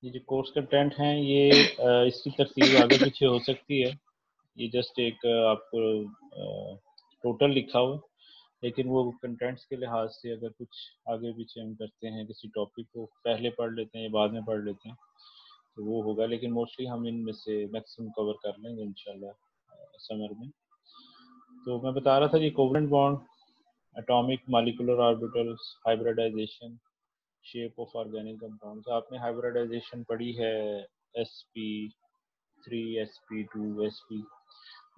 ये जो course content हैं ये इसकी तरतीब आगे पीछे हो सकती है। ये जस्ट एक आपको टोटल लिखा हुआ, लेकिन वो कंटेंट्स के लिहाज से अगर कुछ आगे पीछे हम करते हैं, किसी टॉपिक को पहले पढ़ लेते हैं या बाद में पढ़ लेते हैं तो वो होगा, लेकिन मोस्टली हम इनमें से मैक्सिमम कवर कर लेंगे इंशाल्लाह समर में। तो मैं बता रहा था कि covalent bond, atomic molecular orbitals, hybridization, shape of organic compounds. आपने हाइब्रिडाइजेशन पढ़ी है, sp3 sp2 sp,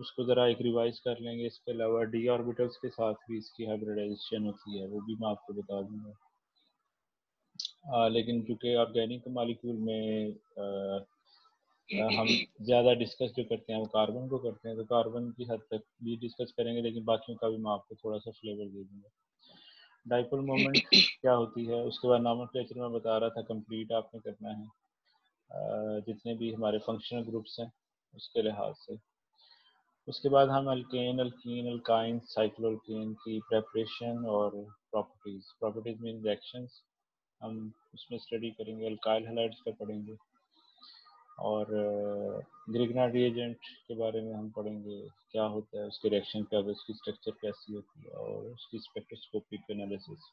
उसको ज़रा एक रिवाइज कर लेंगे। इसके अलावा डी ऑर्बिटल्स के साथ भी इसकी हाइब्रिडाइजेशन होती है, वो भी मैं आपको बता दूंगा। लेकिन चूँकि ऑर्गेनिक मॉलिक्यूल में हम ज़्यादा डिस्कस जो करते हैं वो कार्बन को करते हैं, तो कार्बन की हद तक भी डिस्कस करेंगे, लेकिन बाकियों का भी मैं आपको थोड़ा सा फ्लेवर दे दूँगा। डाइपोल मोमेंट क्या होती है, उसके बाद नॉमेनक्लेचर में बता रहा था, कंप्लीट आपने करना है जितने भी हमारे फंक्शनल ग्रुप्स हैं उसके लिहाज से। उसके बाद हम अल्केन, अल्कीन, अल्काइन, साइक्लोअल्केन की प्रेपरेशन और प्रॉपर्टीज मीन रिएक्शंस हम उसमें स्टडी करेंगे। अल्काइल हैलाइड्स का पढ़ेंगे और ग्रिग्नार्ड रिएजेंट के बारे में हम पढ़ेंगे, क्या होता है उसके रिएक्शन का, उसकी स्ट्रक्चर कैसी होती है और उसकी स्पेक्ट्रोस्कोपिक एनालिसिस।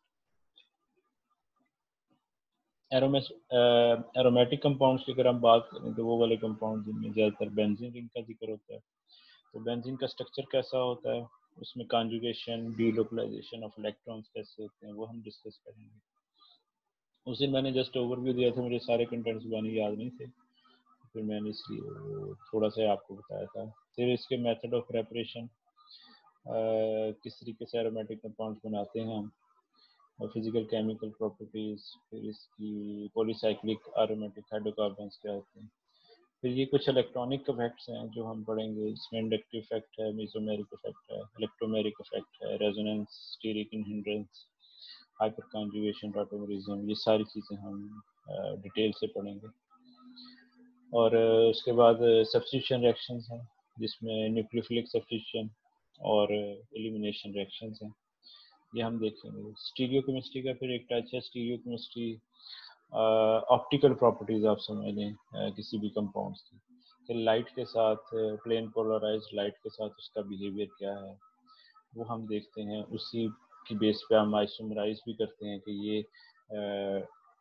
एरोमेटिक कंपाउंड्स की अगर हम बात करें तो वो वाले कंपाउंड जिनमें ज़्यादातर बेंजीन रिंग का जिक्र होता है, तो बेंजीन का स्ट्रक्चर कैसा होता है, उसमें कॉन्जुगेशन, डीलोकलाइजेशन ऑफ इलेक्ट्रॉन्स कैसे होते हैं, वो हम डिस्कस करेंगे। उस दिन मैंने जस्ट ओवरव्यू दिया था, मुझे सारे कंटेंट्स बने याद नहीं थे, फिर मैंने इसलिए थोड़ा सा आपको बताया था। फिर इसके मेथड ऑफ प्रेपरेशन, किस तरीके से एरोमेटिक कंपाउंड्स बनाते हैं हम, और फिजिकल केमिकल प्रॉपर्टीज़, फिर इसकी पॉलीसाइक्लिक एरोमेटिक हाइड्रोकार्बन्स क्या होते हैं। फिर ये कुछ इलेक्ट्रॉनिक इफेक्ट्स हैं जो हम पढ़ेंगे, इसमें इंडक्टिव इफेक्ट है, मेसोमेरिक इफेक्ट है, इलेक्ट्रोमेरिक इफेक्ट है, resonance, steric hindrance, hyperconjugation, tautomerism, ये सारी चीज़ें हम डिटेल से पढ़ेंगे। और उसके बाद सब्स्टिट्यूशन रिएक्शंस हैं जिसमें न्यूक्लियोफिलिक सब्स्टिट्यूशन और एलिमिनेशन रिएक्शंस हैं, ये हम देखेंगे। स्टीरियोकेमिस्ट्री का फिर एक टच है। स्टीरियोकेमिस्ट्री ऑप्टिकल प्रॉपर्टीज़ आप समझ लें किसी भी कंपाउंड्स की, कि लाइट के साथ, प्लेन पोलराइज्ड लाइट के साथ उसका बिहेवियर क्या है, वो हम देखते हैं। उसी की बेस पे हम आइसोमराइज भी करते हैं कि ये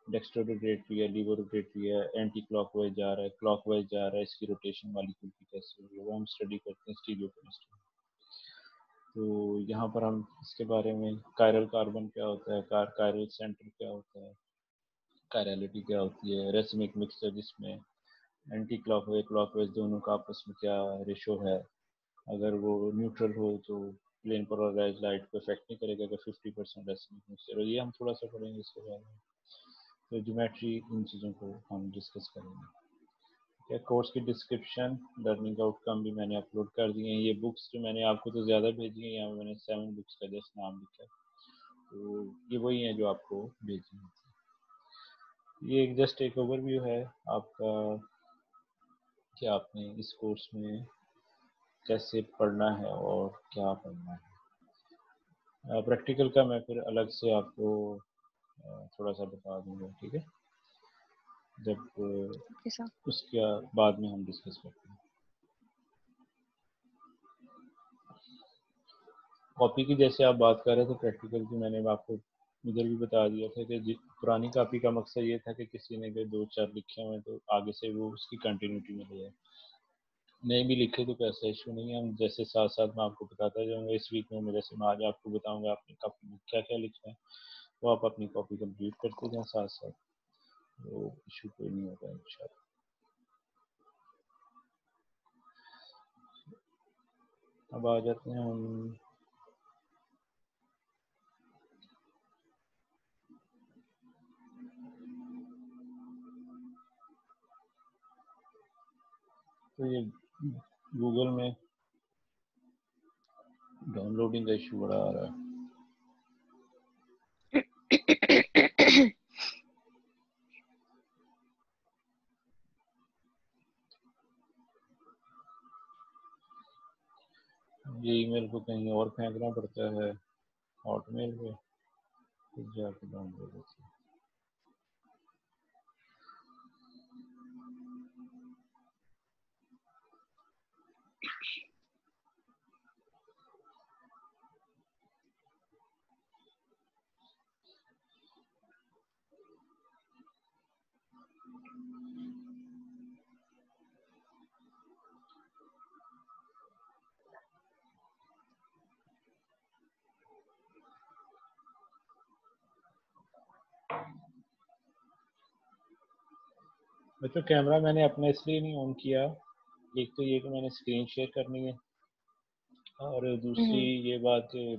डेक्स्ट्रोरोटेटरी है, लीवोरोटेटरी है, एंटी क्लॉकवाइज जा रहा है, क्लॉकवाइज जा रहा है, इसकी रोटेशन मॉलिक्यूल की कैसे हो रही है, वो हम स्टडी करते हैं स्टीरियोकेमिस्ट्री। तो यहाँ पर हम इसके बारे में, कायरल कार्बन क्या होता है, कायरल सेंटर क्या होता है, कायरलिटी क्या होती है, रेसिमिक मिक्सचर जिसमें एंटी क्लॉकवाइज क्लॉकवाइज दोनों का आपस में क्या रेशो है, अगर वो न्यूट्रल हो तो प्लेन पोलराइज लाइट को इफेक्ट नहीं करेगा, अगर 50% रेसिमिक मिक्सचर हो, ये हम थोड़ा सा पढ़ेंगे इसके बारे में। तो ज्योमेट्री, इन चीज़ों को हम डिस्कस करेंगे। क्या कोर्स की डिस्क्रिप्शन, लर्निंग आउटकम भी मैंने अपलोड कर दिए हैं। ये बुक्स जो मैंने आपको तो ज़्यादा भेजी हैं, यहाँ मैंने 7 बुक्स का जस्ट नाम लिखा है, तो ये वही हैं जो आपको भेजी हैं। ये एक जस्ट एक ओवरव्यू है आपका कि आपने इस कोर्स में कैसे पढ़ना है और क्या पढ़ना है। प्रैक्टिकल का मैं फिर अलग से आपको थोड़ा सा बता दूंगा, ठीक है, जब उसके बाद में हम डिस्कस करते हैं। कॉपी की जैसे आप बात कर रहे थे प्रैक्टिकल की, मैंने आपको इधर भी बता दिया था कि पुरानी कॉपी का मकसद ये था कि किसी ने अगर 2-4 लिखे हुए तो आगे से वो उसकी कंटिन्यूटी में ले जाए, नहीं भी लिखे तो कोई ऐसा इशू नहीं है, हम जैसे साथ साथ मैं आपको बताता जाऊँगा। इस वीक में जैसे मैं आज आपको बताऊँगा अपनी कॉपी में क्या क्या लिखना है, तो आप अपनी कॉपी कंप्लीट करते जाएँ साथ साथ, तो इशू कोई नहीं होगा इंशाल्लाह। अब आ जाते हैं हम तो ये गूगल में डाउनलोडिंग का इशू बड़ा आ रहा है। ये ईमेल को कहीं और फेंकना पड़ता है, हॉटमेल पे, फिर जाके डाउनलोड होता है। बच्चों कैमरा मैंने अपने इसलिए नहीं ऑन किया, एक तो ये कि मैंने स्क्रीन शेयर करनी है, और दूसरी ये बात कि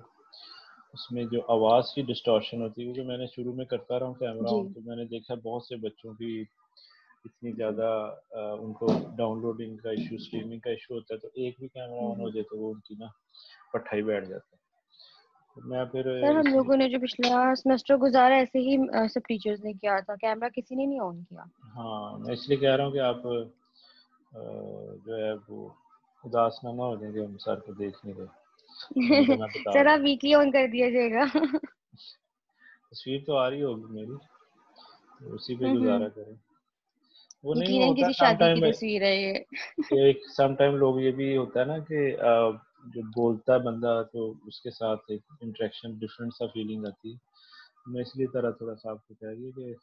उसमें जो आवाज़ की डिस्टॉर्शन होती है, क्योंकि मैंने शुरू में करता रहा हूँ कैमरा जी ऑन, तो मैंने देखा बहुत से बच्चों की इतनी ज़्यादा उनको डाउनलोडिंग का इशू, स्ट्रीमिंग का इशू होता है, तो एक भी कैमरा ऑन हो जाए तो वो उनकी ना पट्टाई बैठ जाता है। तो मैं फिर सर, हम इसलिए, लोगों ने जो पिछला सेमेस्टर गुजारा ऐसे ही सब टीचर्स ने किया था, कैमरा किसी ने नहीं ऑन किया। हाँ मैं इसलिए कह रहा हूँ कि आप जो है वो उदास ना हो जाएंगे, हम सर को देख नहीं रहे, नहीं तो मैं बता सर, आप दूँ। वीकली ऑन कर दिया जाएगा। तस्वीर तो आ रही होगी मेरी, तो उसी पे हम्म। गुजारा करें। वो नहीं यकीनन होता किसी सम शादी की टाइम, तस्वीर है ये। एक सम टाइम लोग ये भी होता है ना कि जो बोलता है बंदा तो उसके साथ एक इंटरेक्शन डिफरेंट सा फीलिंग आती है। मैं इसलिए तरह थोड़ा सा आपको कह रही है कि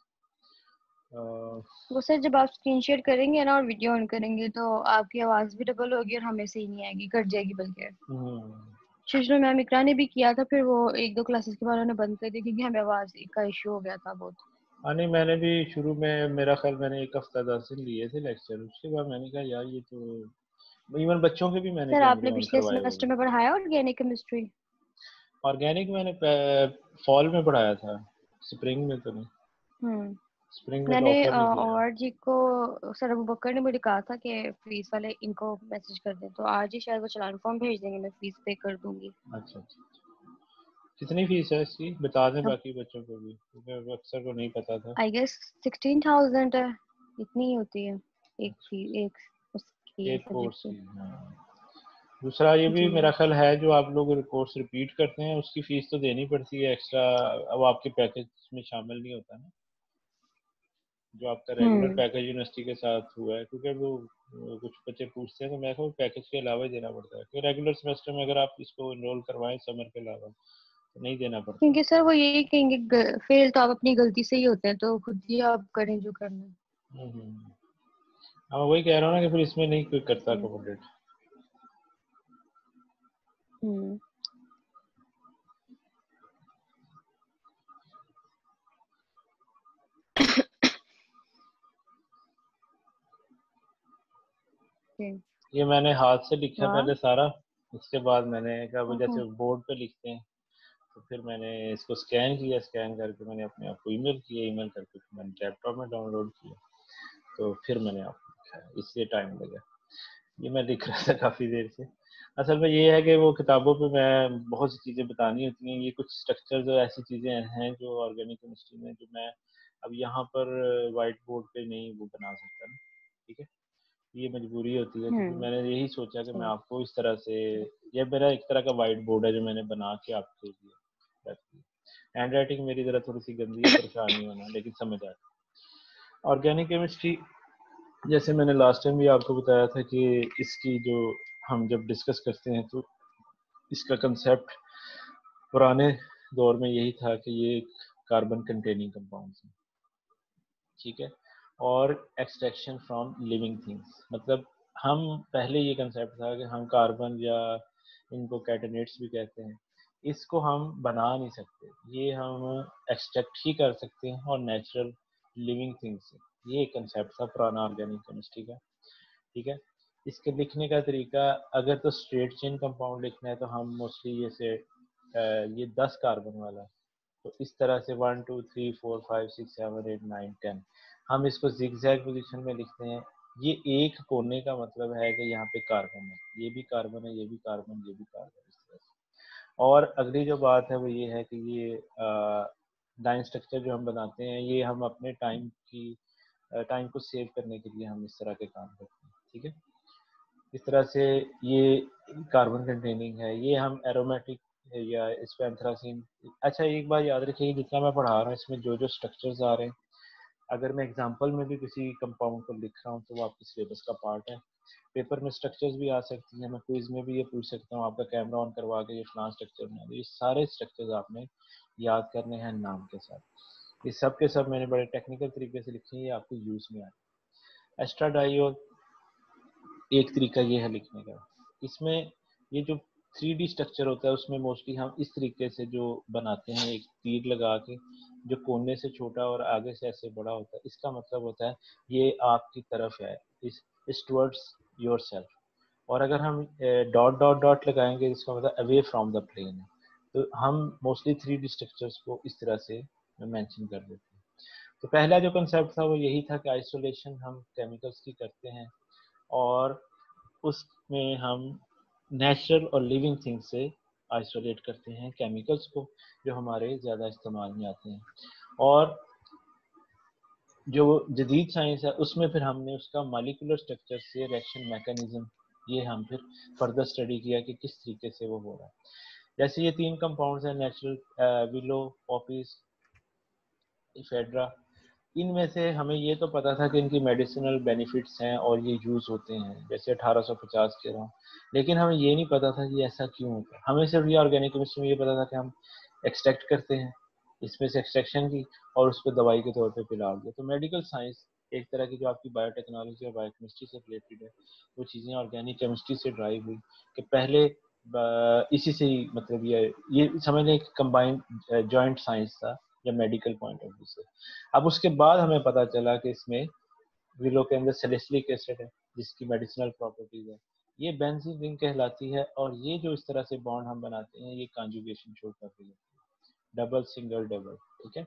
वो सर, जब आप स्क्रीन शेयर करेंगे ना और वीडियो ऑन करेंगे तो आपकी आवाज भी डबल होगी और हमें सही नहीं आएगी, कट जाएगी बल्कि। हम्म, शुरू मैम इकरा ने भी किया था, फिर वो एक दो क्लासेस के बाद उन्होंने बंद कर दिया क्योंकि हमें आवाज का इशू हो गया था बहुत। हाँ नहीं मैंने भी शुरू में, मेरा ख्याल मैंने एक हफ्ता 10 दिन लिए थे लेक्चर, उसके बाद मैंने कहा यार ये तो इवन बच्चों के भी मैंने सर, कैमरे आपने ऑन पिछले करवाए हुए सेमेस्टर थे। में पढ़ाया ऑर्गेनिक केमिस्ट्री? ऑर्गेनिक मैंने फॉल में पढ़ाया था, स्प्रिंग में तो नहीं, हम्म। स्प्रिंग में तो मैंने ऑफर नहीं किया। और जी को सर अबू बकर ने मुझे कहा था कि फीस वाले इनको मैसेज कर दें, तो आज ही शायद वो चालान फॉर्म भेज देंगे, मैं फीस पे कर दूंगी। अच्छा अच्छा, कितनी फीस है इसकी बता दें अब बाकी बच्चों को भी, क्योंकि अक्सर को नहीं पता था। आई गेस 16,000 है, इतनी ही होती है एक अच्छा, फी, एक उसकी एक सब्जेक्ट कोर्स की। की, हाँ। दूसरा ये भी जी। मेरा ख्याल है, जो आप लोग कोर्स रिपीट करते हैं उसकी फीस तो देनी पड़ती है एक्स्ट्रा, अब आपके पैकेज में शामिल नहीं होता ना, जो आपका रेगुलर हम्म। पैकेज यूनिवर्सिटी के साथ हुआ है, क्योंकि वो कुछ बच्चे पूछते हैं तो मैं कहूँ पैकेज के अलावा ही देना पड़ता है, क्योंकि रेगुलर सेमेस्टर में अगर आप इसको इनरोल करवाएं समर के अलावा तो नहीं देना पड़ता। क्योंकि सर वो यही कहेंगे फेल तो आप अपनी गलती से ही होते हैं, तो खुद ही आप करें जो करना है। हाँ मैं वही कह रहा हूँ ना कि फिर इसमें नहीं कोई करता जी। अकोमोडेट। हम्म। जी। ये मैंने हाथ से लिखा वाह। पहले सारा, उसके बाद मैंने कहा वो ओहो। जैसे बोर्ड पे लिखते हैं, तो फिर मैंने इसको स्कैन किया, स्कैन करके मैंने अपने आप को ईमेल किया, ईमेल करके फिर मैंने लैपटॉप में डाउनलोड किया, तो फिर मैंने आपको लिखा, इसलिए टाइम लगा। ये मैं लिख रहा था काफ़ी देर से। असल में ये है कि वो किताबों पे मैं बहुत सी चीज़ें बतानी होती हैं, ये कुछ स्ट्रक्चर जो ऐसी चीज़ें हैं जो ऑर्गेनिक केमिस्ट्री में, जो मैं अब यहाँ पर वाइट बोर्ड पे नहीं वो बना सकता ना, ठीक है, ये मजबूरी होती है, तो फिर हम्म। मैंने यही सोचा कि मैं जी। आपको इस तरह से, ये मेरा एक तरह का वाइट बोर्ड है जो मैंने बना के आपके लिए रख दिया। हैंड राइटिंग मेरी ज़रा थोड़ी सी गंदी है, परेशान नहीं होना, लेकिन समझ आ रहा है। ऑर्गेनिक केमिस्ट्री, जैसे मैंने लास्ट टाइम भी आपको बताया था कि इसकी जो हम जब डिस्कस करते हैं तो इसका कंसेप्ट पुराने दौर में यही था कि ये कार्बन कंटेनिंग कंपाउंड्स हैं, ठीक है, और एक्सट्रैक्शन फ्रॉम लिविंग थिंग्स, मतलब हम पहले ये कंसेप्ट था कि हम कार्बन या इनको कैटनेट्स भी कहते हैं, इसको हम बना नहीं सकते, ये हम एक्सट्रैक्ट ही कर सकते हैं और नेचुरल लिविंग थिंग्स से। ये एक कंसेप्ट था पुराना ऑर्गेनिक केमिस्ट्री का, ठीक है। इसके लिखने का तरीका, अगर तो स्ट्रेट चेन कंपाउंड लिखना है तो हम मोस्टली ये 10 कार्बन वाला, तो इस तरह से 1 2 3 4 5 6 7 8 9 10 हम इसको जिगजैग पोजीशन में लिखते हैं। ये एक कोने का मतलब है कि यहाँ पे कार्बन है, ये भी कार्बन है, ये भी कार्बन, ये भी कार्बन, इस तरह से। और अगली जो बात है वो ये है कि ये लाइन स्ट्रक्चर जो हम बनाते हैं, ये हम अपने टाइम को सेव करने के लिए हम इस तरह के काम करते हैं, ठीक है। इस तरह से ये कार्बन कंटेनिंग है, ये हम एरोमेटिक या इस पर एंथ्रासीन। अच्छा एक बात याद रखिए, जितना मैं पढ़ा रहा हूँ इसमें जो जो स्ट्रक्चर्स आ रहे हैं, अगर मैं एग्जांपल में भी किसी कंपाउंड को लिख रहा हूँ तो वो आपके सिलेबस का पार्ट है। पेपर में स्ट्रक्चर्स भी आ सकती हैं, मैं क्विज में भी ये पूछ सकता हूँ आपका कैमरा ऑन करवा के ये फलां स्ट्रक्चर में, ये सारे स्ट्रक्चर्स आपने याद करने हैं नाम के साथ। ये सब के सब मैंने बड़े टेक्निकल तरीके से लिखे हैं, ये आपको यूज में आए। एस्ट्राडायोल एक तरीका ये है लिखने का। इसमें ये जो 3D स्ट्रक्चर होता है उसमें मोस्टली हम इस तरीके से जो बनाते हैं, एक तीर लगा के जो कोने से छोटा और आगे से ऐसे बड़ा होता है, इसका मतलब होता है ये आपकी तरफ है, इस टुवर्ड्स योर सेल्फ। और अगर हम डॉट डॉट डॉट लगाएंगे इसका मतलब अवे फ्रॉम द प्लेन है। तो हम मोस्टली 3D स्ट्रक्चर्स को इस तरह से मेंशन कर देते हैं। तो पहला जो कंसेप्ट था वो यही था कि आइसोलेशन हम केमिकल्स की करते हैं और उसमें हम नेचुरल और लिविंग थिंग्स से आइसोलेट करते हैं केमिकल्स को जो हमारे ज़्यादा इस्तेमाल में आते हैं। और जो जदीद साइंस है उसमें फिर हमने उसका मॉलिक्यूलर स्ट्रक्चर से रिएक्शन मैकेनिज्म ये हम फिर फर्दर स्टडी किया कि किस तरीके से वो हो रहा है। जैसे ये 3 कंपाउंड्स हैं, नेचुरल, विलो, पॉपीज, इफेड्रा, इनमें से हमें ये तो पता था कि इनकी मेडिसिनल बेनिफिट्स हैं और ये यूज़ होते हैं जैसे 1850 के रहा, लेकिन हमें ये नहीं पता था कि ऐसा क्यों होता है। हमें सिर्फ ये ऑर्गेनिक केमिस्ट्री में ये पता था कि हम एक्सट्रैक्ट करते हैं, इसमें से एक्सट्रैक्शन की और उसको दवाई के तौर पे पिला दिया। तो मेडिकल साइंस एक तरह की जो आपकी बायोटेक्नोलॉजी और बायोकेमिस्ट्री से रिलेटेड है, वो चीज़ें ऑर्गेनिक केमिस्ट्री से ड्राइव हुई कि पहले इसी से ही मतलब ये समझ लें कंबाइंड जॉइंट साइंस था या मेडिकल पॉइंट ऑफ व्यू से। अब उसके बाद हमें पता चला कि इसमें विलो के अंदर सैलिसिलिक एसिड है जिसकी मेडिसिनल प्रॉपर्टीज है, ये बेंजीन रिंग कहलाती है। और ये जो इस तरह से बॉन्ड हम बनाते हैं ये कॉन्जुगेशन शो कर रही है, डबल सिंगल डबल, ठीक है।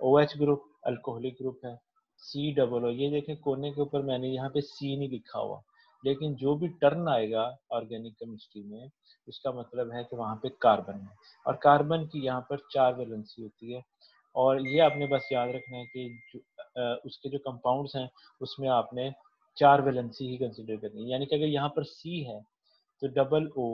OH ग्रुप अल्कोहलिक ग्रुप है, C डबल O, ये देखें कोने के ऊपर मैंने यहाँ पे C नहीं लिखा हुआ, लेकिन जो भी टर्न आएगा ऑर्गेनिक केमिस्ट्री में उसका मतलब है कि वहाँ पे कार्बन है और कार्बन की यहाँ पर 4 वैलेंसी होती है। और ये आपने बस याद रखना है कि उसके जो कंपाउंड्स हैं उसमें आपने 4 वैलेंसी ही कंसिडर करनी है, यानी कि अगर यहाँ पर C है तो डबल O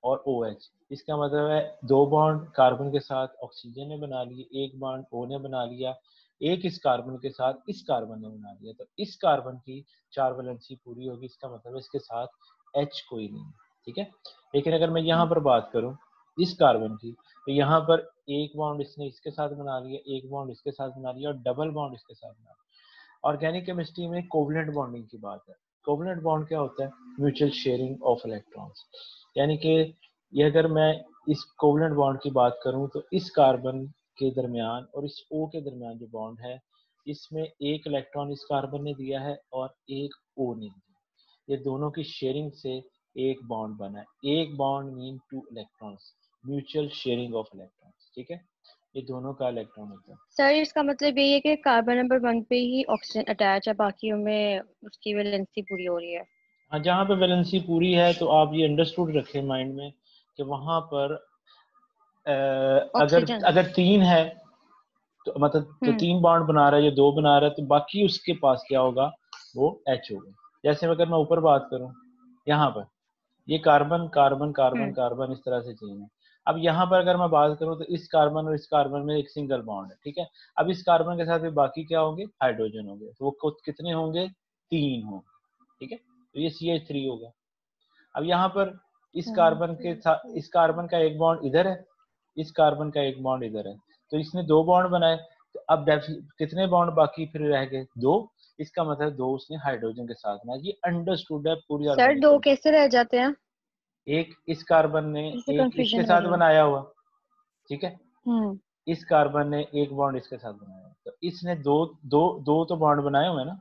और OH, इसका मतलब है 2 बॉन्ड कार्बन के साथ ऑक्सीजन ने बना लिए, 1 बॉन्ड O ने बना लिया, एक इस कार्बन के साथ इस कार्बन ने बना लिया। तो इस कार्बन की 4 वैलेंसी पूरी होगी, इसका मतलब है इसके साथ H कोई नहीं है, ठीक है। लेकिन अगर मैं यहाँ पर बात करूँ इस कार्बन की, तो यहाँ पर 1 बॉन्ड इसने इसके साथ बना लिया, 1 बॉन्ड इसके साथ बना लिया और डबल बॉन्ड इसके साथ बना लिया। ऑर्गेनिक केमिस्ट्री में कोवलेंट बॉन्डिंग की बात है। कोवलेंट बॉन्ड क्या होता है? म्यूचुअल शेयरिंग ऑफ इलेक्ट्रॉन्स, यानी कि ये अगर मैं इस कोवलेंट बॉन्ड की बात करूं तो इस कार्बन के दरमियान और इस O के दरमियान जो बॉन्ड है इसमें एक इलेक्ट्रॉन इस कार्बन ने दिया है और एक O ने दिया, ये दोनों की शेयरिंग से एक बॉन्ड बना है। एक bond mean 2 electrons, mutual sharing of electrons, ठीक है। ये दोनों का इलेक्ट्रॉन होता है। सर इसका मतलब यही है कि कार्बन नंबर 1 पे ही ऑक्सीजन अटैच है, बाकी में उसकी वैलेंसी पूरी हो रही है। हाँ, जहाँ पे वैलेंसी पूरी है तो आप ये अंडरस्टूड रखें माइंड में कि वहां पर अगर ऑक्सीजन। अगर 3 है तो मतलब जो 3 बॉन्ड बना रहा है, जो 2 बना रहा है, तो बाकी उसके पास क्या होगा? वो H होगा। जैसे अगर मैं ऊपर बात करूं, यहाँ पर ये कार्बन कार्बन कार्बन हम्म। कार्बन इस तरह से चेन है। अब यहाँ पर अगर मैं बात करूं तो इस कार्बन और इस कार्बन में एक सिंगल बॉन्ड है, ठीक है। अब इस कार्बन के साथ भी बाकी क्या होंगे? हाइड्रोजन होंगे। तो वो कितने होंगे? 3 होंगे, ठीक है। तो ये CH3 होगा। अब यहाँ पर इस कार्बन के साथ इस कार्बन का एक बॉन्ड इधर है, इस कार्बन का एक बॉन्ड इधर है, तो इसने 2 बॉन्ड बनाए। तो अब कितने बॉन्ड बाकी फिर रह गए? 2। इसका मतलब 2 उसने हाइड्रोजन के साथ बनाए। ये अंडरस्टूड है पूरी सर ऑर्गेनिक दो केमिस्ट्री। कैसे रह जाते हैं? एक इस कार्बन ने इससे एक इसके कंफ्यूजन हो साथ रही है। बनाया हुआ, ठीक है। हम्म। इस कार्बन ने एक बॉन्ड इसके साथ बनाया, तो इसने दो दो दो तो बॉन्ड बनाए हुए हैं ना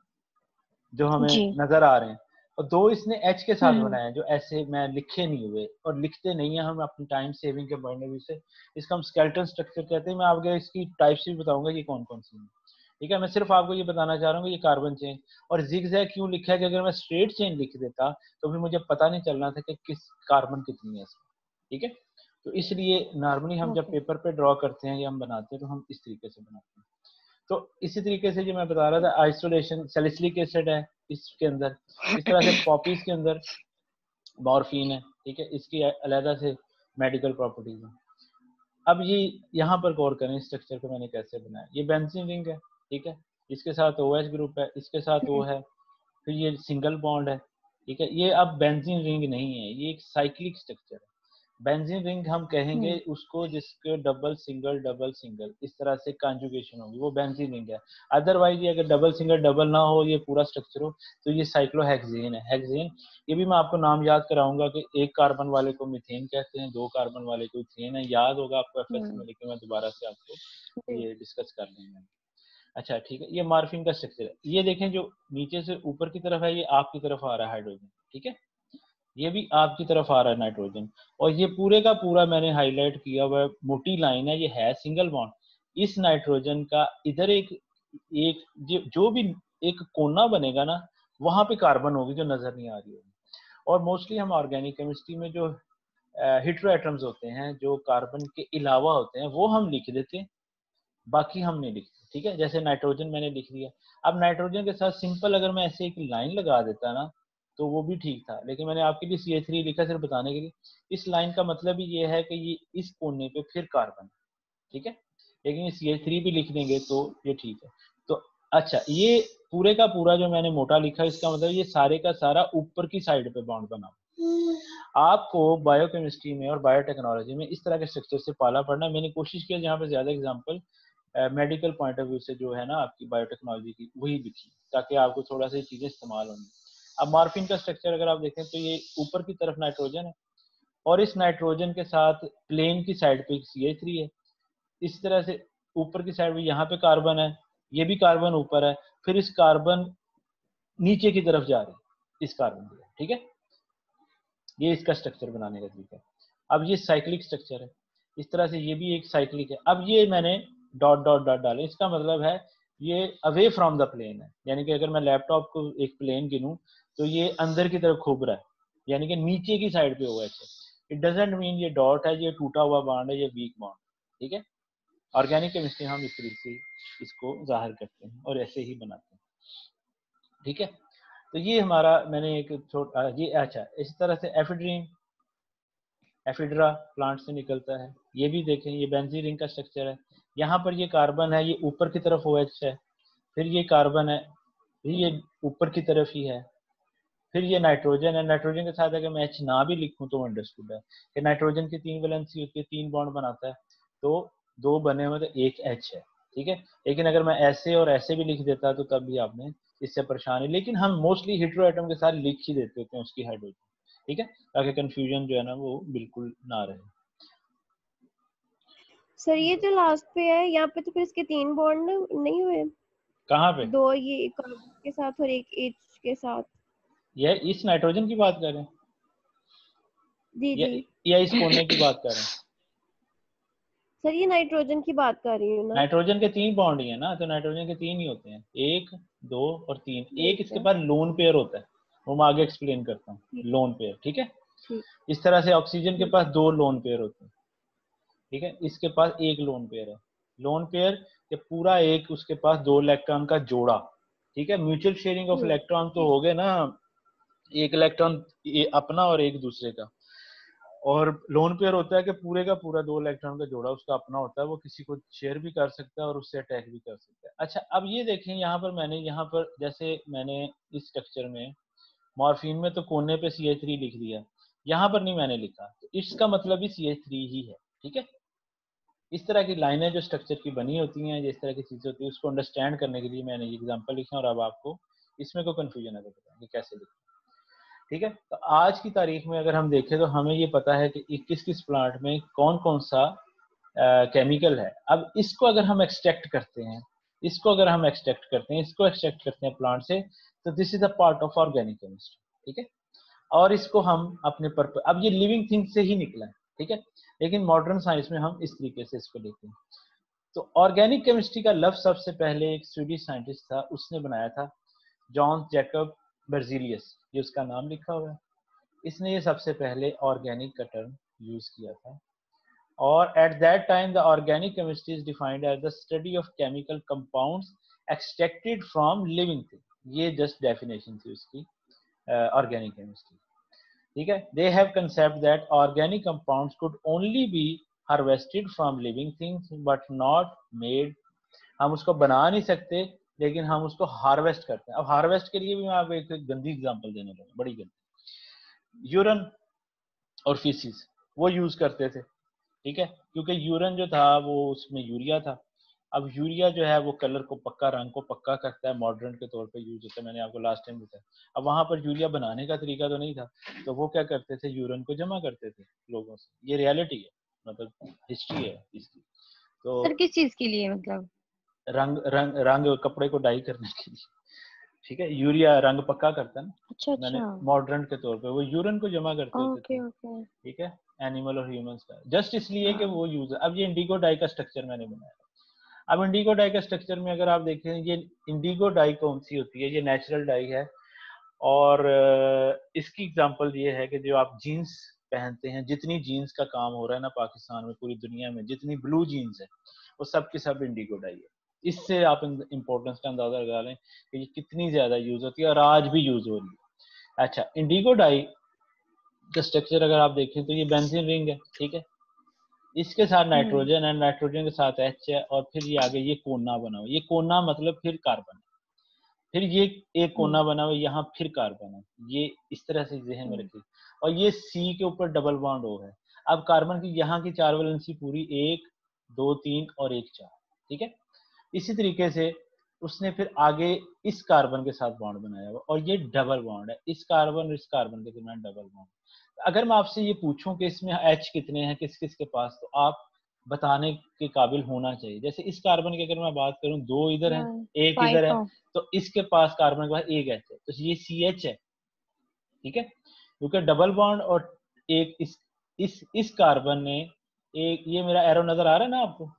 जो हमें जी। नजर आ रहे हैं, और 2 इसने H के साथ हम्म। बनाए हैं जो ऐसे मैं लिखे नहीं हुए और लिखते नहीं है हम अपनी टाइम सेविंग के पॉइंट ऑफ व्यू से। इसका हम स्केलेटन स्ट्रक्चर कहते हैं। मैं आपको इसकी टाइप्स भी बताऊंगा कि कौन कौन सी है, ठीक है। मैं सिर्फ आपको ये बताना चाह रहा हूँ ये कार्बन चेन और जिगजैग क्यों लिखा है कि अगर मैं स्ट्रेट चेन लिख देता तो फिर मुझे पता नहीं चलना था कि किस कार्बन कितनी है इसमें, ठीक है। तो इसलिए नॉर्मली हम जब ओके। पेपर पे ड्रॉ करते हैं या हम बनाते हैं तो हम इस तरीके से बनाते हैं। तो इसी तरीके से जो मैं बता रहा था आइसोलेशन, सैलिसिलिक एसिड है इसके अंदर, इस तरह से पॉपीज के अंदर मॉर्फिन है, ठीक है। इसकी अलग से मेडिकल प्रॉपर्टीज है। अब ये यहाँ पर गौर करें स्ट्रक्चर को मैंने कैसे बनाया। ये बेंजीन रिंग है, ठीक है। इसके साथ OH ग्रुप है, इसके साथ O है, फिर ये सिंगल बॉन्ड है, ठीक है। ये अब बेंजीन रिंग नहीं है, ये एक साइक्लिक स्ट्रक्चर है। बेंजीन रिंग हम कहेंगे उसको जिसके डबल सिंगल इस तरह से कॉन्जुगेशन होगी, वो बेंजीन रिंग है। अदरवाइज ये अगर डबल सिंगल डबल ना हो, ये पूरा स्ट्रक्चर हो, तो ये साइक्लोहेक्सेन है। हेक्सेन ये भी मैं आपको नाम याद कराऊंगा कि एक कार्बन वाले को मीथेन कहते हैं, दो कार्बन वाले को इथेन है, याद होगा आपको एफएस में, लेकिन मैं दोबारा से आपको ये डिस्कस कर लेंगे। अच्छा ठीक है, ये मॉर्फिन का स्ट्रक्चर है। ये देखें जो नीचे से ऊपर की तरफ है, ये आपकी तरफ आ रहा है हाइड्रोजन, ठीक है, ये भी आपकी तरफ आ रहा है नाइट्रोजन, और ये पूरे का पूरा मैंने हाईलाइट किया हुआ मोटी लाइन है, ये है सिंगल बॉन्ड। इस नाइट्रोजन का इधर एक जो भी एक कोना बनेगा ना, वहां पे कार्बन होगी जो नजर नहीं आ रही होगी। और मोस्टली हम ऑर्गेनिक केमिस्ट्री में जो हेटेरो एटम्स होते हैं, जो कार्बन के अलावा होते हैं, वो हम लिख देते हैं, बाकी हम नहीं लिखते, ठीक है। जैसे नाइट्रोजन मैंने लिख दिया, अब नाइट्रोजन के साथ सिंपल अगर मैं ऐसे एक लाइन लगा देता ना, तो वो भी ठीक था, लेकिन मैंने आपके लिए CH3 लिखा सिर्फ बताने के लिए। इस लाइन का मतलब ही ये है कि ये इस कोने पे फिर कार्बन, ठीक है, लेकिन ये CH3 भी लिख देंगे तो ये ठीक है। तो अच्छा, ये पूरे का पूरा जो मैंने मोटा लिखा, इसका मतलब ये सारे का सारा ऊपर की साइड पे बॉन्ड बना। आपको बायोकेमिस्ट्री में और बायोटेक्नोलॉजी में इस तरह के स्ट्रक्चर से पाला पड़ना। मैंने कोशिश की जहाँ पे ज्यादा example medical point of view से जो है ना आपकी बायोटेक्नोलॉजी की, वही लिखी, ताकि आपको थोड़ा सा चीजें इस्तेमाल होंगी। अब मॉर्फिन का स्ट्रक्चर अगर आप देखें तो ये ऊपर की तरफ नाइट्रोजन है, और इस नाइट्रोजन के साथ प्लेन की साइड पे CH3 है। इस तरह से ऊपर की साइड में यहाँ पे कार्बन है, ये भी कार्बन ऊपर है, फिर इस कार्बन नीचे की तरफ जा रही है इस कार्बन की, ठीक है। ये इसका स्ट्रक्चर बनाने का तरीका है। अब ये साइक्लिक स्ट्रक्चर है, इस तरह से ये भी एक साइक्लिक है। अब ये मैंने डॉट डॉट डॉट डाले, इसका मतलब है ये अवे फ्रॉम द प्लेन है, यानी कि अगर मैं लैपटॉप को एक प्लेन गिनूं तो ये अंदर की तरफ खूब रहा है, यानी कि नीचे की साइड पे होगा। इट डजेंट मीन ये डॉट है, ये टूटा हुआ बॉन्ड है, ये वीक बॉन्ड, ठीक है। ऑर्गेनिक केमिस्ट्री हम इस तरीके से इसको जाहिर करते हैं और ऐसे ही बनाते हैं, ठीक है। तो ये हमारा मैंने एक छोटा ये अच्छा, इस तरह से एफिड्रा प्लांट से निकलता है, ये भी देखें, ये बेंजीन रिंग का स्ट्रक्चर है। यहाँ पर ये कार्बन है, ये ऊपर की तरफ OH है, फिर ये कार्बन है, फिर ये ऊपर की तरफ ही है, फिर ये नाइट्रोजन है। नाइट्रोजन के साथ अगर मैं H ना भी लिखूं तो अंडरस्टूड है कि नाइट्रोजन की 3 वैलेंसी होती है, 3 बॉन्ड बनाता है, तो 2 बने हुए तो एक H है, ठीक है। लेकिन अगर मैं ऐसे और ऐसे भी लिख देता तो तब भी आपने इससे परेशानी, लेकिन हम मोस्टली हेटेरो एटम के साथ लिख ही देते होते हैं उसकी हाइड्रोजन, ठीक है, ताकि कंफ्यूजन जो है ना वो बिल्कुल ना रहे। सर ये जो लास्ट पे है यहाँ पे, तो फिर इसके 3 बॉन्ड नहीं हुए? कहाँ पे? 2 ये कार्बन के साथ और एक H के साथ। ये इस नाइट्रोजन की बात कर रहे हैं जी जी या इस कोने की बात कर रहे हैं? सर ये नाइट्रोजन की बात कर रही हूँ ना। नाइट्रोजन के 3 बॉन्ड ही है ना, तो नाइट्रोजन के 3 ही होते हैं, 1 2 और 3। एक ठीक इसके है, पास लोन पेयर होता है, वो मैं आगे एक्सप्लेन करता हूँ, ठीक लोन पेयर, ठीक है। ठीक इस तरह से ऑक्सीजन के ठीक पास 2 लोन पेयर होते हैं, ठीक है, इसके पास एक लोन पेयर है। लोन पेयर के पूरा एक उसके पास 2 इलेक्ट्रॉन का जोड़ा, ठीक है। म्यूचुअल शेयरिंग ऑफ इलेक्ट्रॉन तो हो गए ना, एक इलेक्ट्रॉन अपना और एक दूसरे का। और लोन पेयर होता है कि पूरे का पूरा 2 इलेक्ट्रॉन का जोड़ा उसका अपना होता है, वो किसी को शेयर भी कर सकता है और उससे अटैक भी कर सकता है। अच्छा, अब ये देखें, यहाँ पर मैंने जैसे मैंने इस स्ट्रक्चर में मॉर्फिन में तो कोने पे CH3 लिख दिया, यहाँ पर नहीं मैंने लिखा, तो इसका मतलब भी CH3 ही है, ठीक है। इस तरह की लाइनें जो स्ट्रक्चर की बनी होती हैं, जिस तरह की चीजें होती है, उसको अंडरस्टैंड करने के लिए मैंने ये एग्जांपल लिखे, और अब आपको इसमें कोई कंफ्यूजन है तो बताएंगे कैसे लिखें, ठीक है। तो आज की तारीख में अगर हम देखें तो हमें ये पता है कि किस किस प्लांट में कौन कौन सा केमिकल है। अब इसको अगर हम एक्सट्रैक्ट करते हैं, इसको एक्सट्रैक्ट करते हैं प्लांट से, तो this is a part of organic chemistry, ठीक है। और इसको हम अपने पर्पस, अब ये लिविंग थिंग से ही निकला है, ठीक है, लेकिन मॉडर्न साइंस में हम इस तरीके से इसको देखते हैं। तो ऑर्गेनिक केमिस्ट्री का लफ्ज सबसे पहले एक स्वीडिश साइंटिस्ट था, उसने बनाया था, जॉन जैकब बेrzelius, ये उसका नाम लिखा हुआ है। इसने ये सबसे पहले ऑर्गेनिक का टर्म यूज किया था, और at that time the organic chemistry is defined as the study of chemical compounds extracted from living thing. ये जस्ट डेफिनेशन थी उसकी ऑर्गेनिक केमिस्ट्री, ठीक है। They have concept that organic compounds could only be harvested from living things but not made. हम उसको बना नहीं सकते, लेकिन हम उसको हार्वेस्ट करते हैं। अब हार्वेस्ट के लिए भी मैं आपको एक गंदी एग्जांपल देने लगा, बड़ी गंदी, यूरन और फीसिस, वो यूज करते थे, ठीक है, क्योंकि यूरिन जो था वो उसमें यूरिया था। अब यूरिया जो है वो कलर को पक्का, रंग को पक्का करता है, मॉडर्न के तौर पे यूज होता है, मैंने आपको लास्ट टाइम बताया। अब वहां पर यूरिया बनाने का तरीका तो नहीं था, तो वो क्या करते थे, यूरिन को जमा करते थे लोगों से। ये रियलिटी है, मतलब हिस्ट्री है इसकी। तो सर किस चीज के लिए मतलब? रंग रंग रंग कपड़े को डाई करने के लिए, ठीक है, यूरिया रंग पक्का करता है ना। अच्छा मैंने अच्छा। मॉडर्न के तौर पे वो यूरिन को जमा करते होते ओके थे, ओके। ठीक है, एनिमल और ह्यूमंस का, जस्ट इसलिए कि हाँ। वो यूज। अब ये इंडिगो डाई का स्ट्रक्चर मैंने बनाया। अब इंडिगो डाई का स्ट्रक्चर में अगर आप देखें, ये इंडिगो डाई कौन सी होती है, ये नेचुरल डाई है। और इसकी एग्जांपल ये है कि जो आप जीन्स पहनते हैं, जितनी जीन्स का काम हो रहा है ना पाकिस्तान में, पूरी दुनिया में जितनी ब्लू जीन्स है, वो सब की सब इंडिगो डाई है। इससे आप इम्पोर्टेंस का अंदाजा लगा लें कि ये कितनी ज्यादा यूज होती है और आज भी यूज हो रही है। अच्छा, इंडिगो डाई का स्ट्रक्चर अगर आप देखें तो ये बेंजीन रिंग है, ठीक है, इसके साथ नाइट्रोजन है, नाइट्रोजन के साथ एच है, और फिर ये आगे ये कोना बना हुआ, ये कोना मतलब फिर कार्बन, फिर ये एक कोना बना हुआ, यहाँ फिर कार्बन है। ये इस तरह से जहन में रखिए। और ये सी के ऊपर डबल बॉन्ड ओ है। अब कार्बन की यहाँ की चार वैलेंसी पूरी, 1 2 3 और 1 4, ठीक है। इसी तरीके से उसने फिर आगे इस कार्बन के साथ बॉन्ड बनाया हुआ, और ये डबल बॉन्ड है, इस कार्बन और इस कार्बन के दरमियान डबल बॉन्ड। अगर मैं आपसे ये पूछूं कि इसमें एच कितने हैं किस किस के पास, तो आप बताने के काबिल होना चाहिए। जैसे इस कार्बन की अगर मैं बात करूं, 2 इधर है, 1 इधर है, 5। तो इसके पास कार्बन के पास 1 एच है, तो ये सी एच है, ठीक है, क्योंकि डबल बॉन्ड। और एक इस कार्बन ने एक, ये मेरा एरो नजर आ रहा है ना आपको?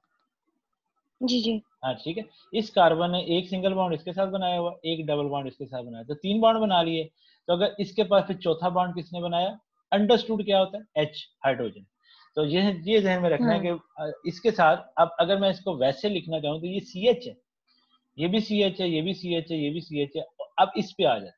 जी जी। हाँ ठीक है, इस कार्बन ने एक सिंगल बॉन्ड इसके साथ बनाया हुआ, एक डबल बॉन्ड इसके साथ बनाया, तो 3 बॉन्ड बना लिए। तो अगर इसके पास फिर चौथा बॉन्ड किसने बनाया, अंडरस्टूड क्या होता है, एच, हाइड्रोजन। तो ये ध्यान में रखना है कि इसके साथ, अब अगर मैं इसको वैसे लिखना चाहूँ तो ये सी एच है, ये भी सी एच है, ये भी सी एच है, ये भी सी एच है। अब इस पे आ जाए,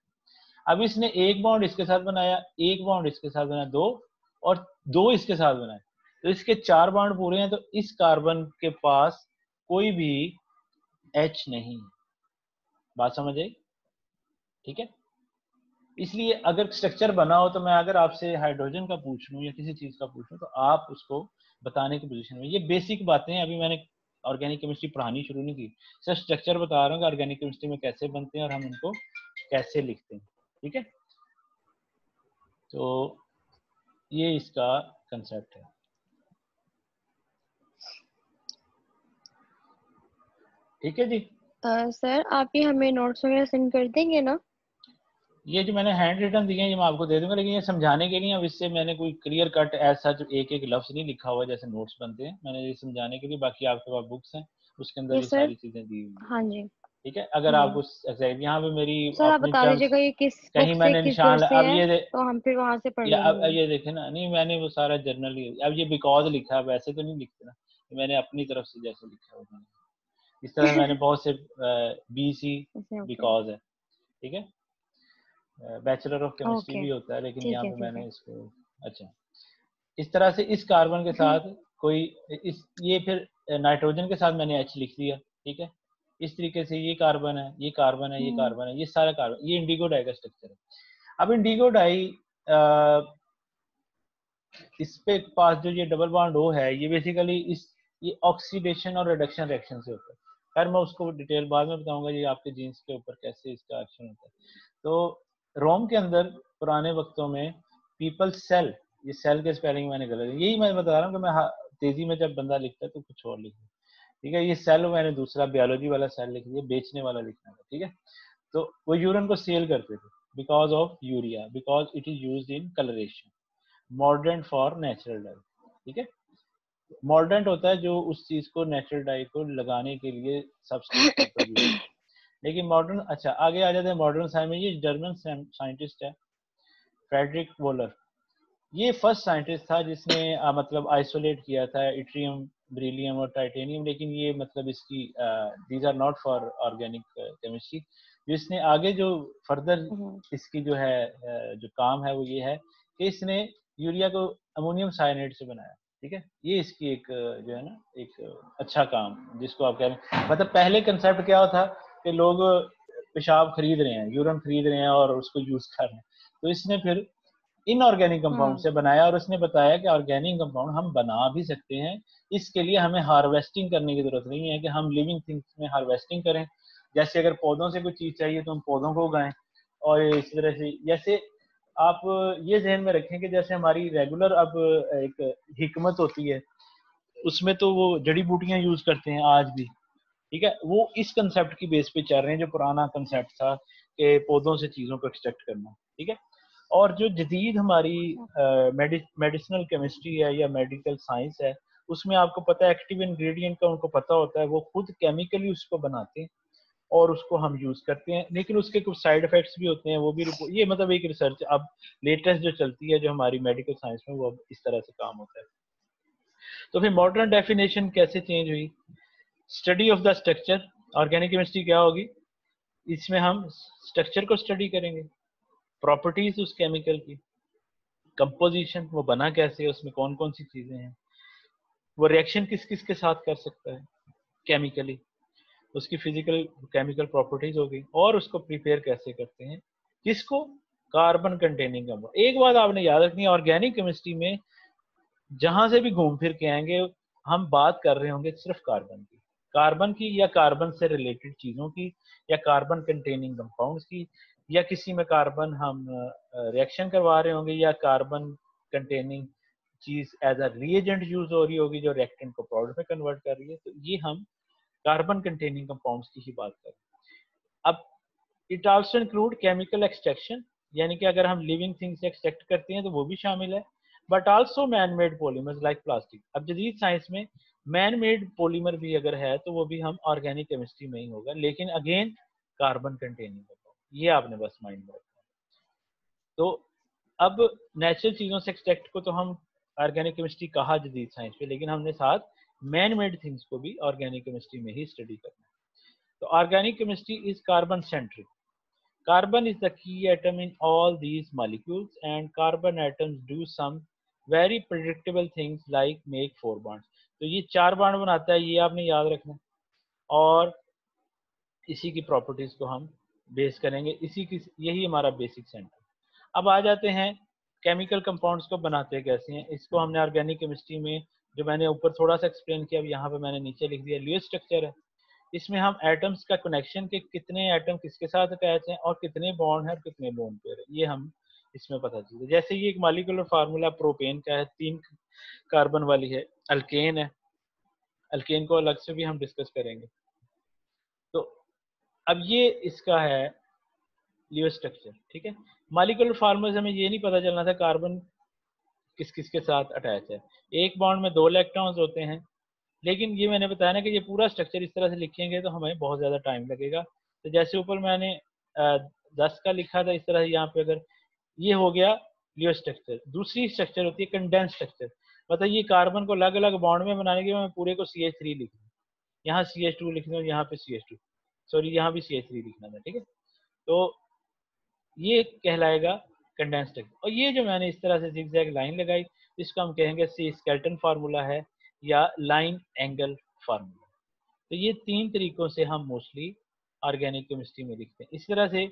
अब इसने एक बॉन्ड इसके साथ बनाया, एक बॉन्ड इसके साथ बनाया, 2, और 2 इसके साथ बनाए, तो इसके 4 बॉन्ड पूरे हैं। तो इस कार्बन के पास कोई भी एच नहीं है। बात समझ आई? ठीक है, इसलिए अगर स्ट्रक्चर बना हो, तो मैं अगर आपसे हाइड्रोजन का पूछ लूं या किसी चीज का पूछ लूं, तो आप उसको बताने की पोजीशन में। ये बेसिक बातें हैं, अभी मैंने ऑर्गेनिक केमिस्ट्री पढ़ानी शुरू नहीं की, सिर्फ स्ट्रक्चर बता रहा हूँ कि ऑर्गेनिक केमिस्ट्री में कैसे बनते हैं और हम उनको कैसे लिखते हैं, ठीक है। तो ये इसका कंसेप्ट है, ठीक है जी। सर आप ये हमें नोट्स वगैरह सेंड कर देंगे ना? ये जो मैंने हैंड रिटन दिए हैं ये मैं आपको दे दूंगा, लेकिन ये समझाने के लिए, अब इससे मैंने कोई क्लियर कट एज सच एक एक लफ्ज नहीं लिखा हुआ जैसे नोट्स बनते हैं, मैंने ये समझाने के लिए। बाकी आपके पास बुक्स हैं, उसके अंदर ये यस सर। सारी चीजें दी हुई हैं, हाँ जी। ठीक है। अगर आपको एग्जैक्ट यहाँ पे मेरी सर आप अपनी बता टर्म्स दीजिएगा ये किस बुक कहीं से मैंने किस निशान सोर्स से अब है, ये तो हम फिर वहां से पढ़ अब लेंगे। ये देखे ना, नहीं मैंने वो सारा जर्नल ही, अब ये बिकॉज लिखा है, वैसे तो नहीं लिखते ना, मैंने अपनी तरफ से जैसे लिखा है मैंने, इस तरह मैंने बहुत से B C okay okay. Because है, ठीक है। बैचलर ऑफ केमिस्ट्री ओके भी होता है, लेकिन ठीक यहाँ है पे ठीक है। मैंने इसको, अच्छा, इस तरह से इस कार्बन के साथ कोई इस, ये फिर नाइट्रोजन के साथ मैंने एच लिख दिया, ठीक है। इस तरीके से ये कार्बन है, ये कार्बन है, ये कार्बन है, ये सारा कार्बन, ये इंडिगो डाई का स्ट्रक्चर है। अब इंडिगो डाई इस पे पास जो ये डबल बॉन्ड ओ है, ये बेसिकली इस, ये ऑक्सीडेशन और रिडक्शन रिएक्शन से होता है। खैर मैं उसको डिटेल बाद में बताऊंगा, ये आपके जीन्स के ऊपर कैसे इसका एक्शन होता है। तो रोम के अंदर पुराने वक्तों में पीपल सेल, ये सेल के स्पेलिंग मैंने गलत, यही मैं बता रहा हूँ कि मैं तेजी में जब बंदा लिखता है तो कुछ और लिखता है, ठीक है। ये सेल मैंने दूसरा बायोलॉजी वाला सेल लिख दिया, बेचने वाला लिखना था, ठीक है। तो वो यूरिन को सेल करते थे because of urea, because it is used in colouration. Mordant for natural die, ठीक है। मॉर्डेंट होता है जो उस चीज को, नेचुरल डाई को लगाने के लिए सबस्ट्रेट के ऊपर यूज, लेकिन मॉडर्न, अच्छा आगे आ जाते हैं मॉडर्न साइंस में। ये जर्मन साइंटिस्ट है फ्रेडरिक वोलर, ये फर्स्ट साइंटिस्ट था जिसने मतलब आइसोलेट किया था इट्रियम, ब्रिलियम और टाइटेनियम, लेकिन ये मतलब इसकी these are not for organic chemistry. जिसने आगे जो फर्दर इसकी जो है जो काम है वो ये है कि इसने यूरिया को अमोनियम साइनाइड से बनाया, ठीक है। ये इसकी एक जो है ना एक अच्छा काम जिसको आप कह रहे हैं। मतलब पहले कंसेप्ट क्या था कि लोग पेशाब खरीद रहे हैं, यूरिन खरीद रहे हैं और उसको यूज कर रहे हैं, तो इसने फिर इनऑर्गेनिक कंपाउंड से बनाया, और उसने बताया कि ऑर्गेनिक कंपाउंड हम बना भी सकते हैं, इसके लिए हमें हार्वेस्टिंग करने की जरूरत नहीं है कि हम लिविंग थिंग्स में हार्वेस्टिंग करें। जैसे अगर पौधों से कोई चीज चाहिए तो हम पौधों को उगाएं, और इस तरह से जैसे आप ये ध्यान में रखें कि जैसे हमारी रेगुलर अब एक हिकमत होती है, उसमें तो वो जड़ी बूटियां यूज करते हैं आज भी, ठीक है, वो इस कंसेप्ट की बेस पे चल रहे हैं जो पुराना कंसेप्ट था कि पौधों से चीजों को एक्सट्रैक्ट करना, ठीक है। और जो जदीद हमारी मेडिसिनल केमिस्ट्री है या मेडिकल साइंस है, उसमें आपको पता है एक्टिव इंग्रेडिएंट का उनको पता होता है, वो खुद केमिकली उसको बनाते हैं और उसको हम यूज करते हैं, लेकिन उसके कुछ साइड इफेक्ट्स भी होते हैं, वो भी ये मतलब एक रिसर्च अब लेटेस्ट जो चलती है जो हमारी मेडिकल साइंस में, वो अब इस तरह से काम होता है। तो फिर मॉडर्न डेफिनेशन कैसे चेंज हुई? Study of the structure, organic chemistry क्या होगी, इसमें हम स्ट्रक्चर को स्टडी करेंगे, प्रॉपर्टीज उस केमिकल की, कंपोजिशन वो बना कैसे है, उसमें कौन कौन सी चीजें हैं, वो रिएक्शन किस किस के साथ कर सकता है केमिकली, उसकी फिजिकल केमिकल प्रॉपर्टीज होगी, और उसको प्रिपेयर कैसे करते हैं, किसको, कार्बन कंटेनिंग कंपाउंड। एक बात आपने याद रखनी है, ऑर्गेनिक केमिस्ट्री में जहां से भी घूम फिर के आएंगे हम बात कर रहे होंगे सिर्फ कार्बन की या कार्बन से रिलेटेड चीजों की, या कार्बन कंटेनिंग कंपाउंड्स की, या किसी में कार्बन हम रिएक्शन करवा रहे होंगे, या कार्बन कंटेनिंग चीज एज अ रिएजेंट यूज हो रही होगी जो रिएक्टेंट को प्रोडक्ट में कन्वर्ट कर रही है, तो ये हम कार्बन कंटेनिंग कंपाउंड्स की ही बात कर रहे हैं। अब it also include chemical extraction, यानी कि अगर हम लिविंग थिंग्स से एक्सट्रैक्ट करते हैं तो वो भी शामिल है, but also man made polymers like plastic. अब जदीद साइंस में मैन मेड पॉलीमर भी अगर है तो वो भी हम ऑर्गेनिक केमिस्ट्री में ही होगा, लेकिन अगेन कार्बन कंटेनिंग होगा, ये आपने बस माइंड में रखना है। तो अब नेचुरल चीजों से एक्सट्रैक्ट को तो हम ऑर्गेनिक केमिस्ट्री कहा जदीद साइंस पे, लेकिन हमने साथ मैन मेड थिंग्स को भी ऑर्गेनिक केमिस्ट्री में ही स्टडी करना है। तो organic chemistry is carbon centric. Carbon is the key atom in all these molecules, and carbon atoms do some very predictable things like make 4 bonds. तो ये 4 bond बनाता है, ये आपने याद रखना, और इसी की प्रॉपर्टीज को हम बेस करेंगे, इसी की, यही हमारा बेसिक सेंटर। अब आ जाते हैं केमिकल कंपाउंड्स को बनाते कैसे हैं। इसको हमने ऑर्गेनिक केमिस्ट्री में जो मैंने ऊपर थोड़ा सा एक्सप्लेन किया, अब यहाँ पे मैंने नीचे लिख दिया, ल्यूइस स्ट्रक्चर है। इसमें हम एटम्स का कनेक्शन के कितने एटम किसके साथ अटैच हैं और कितने बॉन्ड हैं और कितने लोन पेयर है, ये हम इसमें पता चलता है। जैसे ये एक मॉलिक्यूलर फार्मूला प्रोपेन का है, 3 कार्बन वाली है, अल्केन है, अल्केन को अलग से भी हम डिस्कस करेंगे। तो अब ये इसका है ल्यूइस स्ट्रक्चर, ठीक है। मॉलिक्यूलर फार्मूला से हमें ये नहीं पता चलना था कार्बन किस किस के साथ अटैच है। एक बॉन्ड में 2 इलेक्ट्रॉन्स होते हैं, लेकिन ये मैंने बताया ना कि ये पूरा स्ट्रक्चर इस तरह से लिखेंगे तो हमें बहुत ज़्यादा टाइम लगेगा। तो जैसे ऊपर मैंने 10 का लिखा था, इस तरह यहाँ पे अगर ये हो गया लियो स्ट्रक्चर। दूसरी स्ट्रक्चर होती है कंडेंस स्ट्रक्चर, मतलब ये कार्बन को अलग अलग बॉन्ड में बनाने के लिए मैं पूरे को CH3 लिख दूँ, यहाँ CH2 लिख दूँ, यहाँ पे CH2, सॉरी यहाँ भी CH3 लिखना था, ठीक है। तो ये कहलाएगा कंडेंस स्ट्रक्चर। और ये जो मैंने इस तरह से जिगजैग लाइन लगाई, इसको हम कहेंगे सी स्केल्टन फार्मूला है या लाइन एंगल फार्मूला। तो ये 3 तरीकों से हम मोस्टली ऑर्गेनिक केमिस्ट्री में लिखते हैं। इस तरह से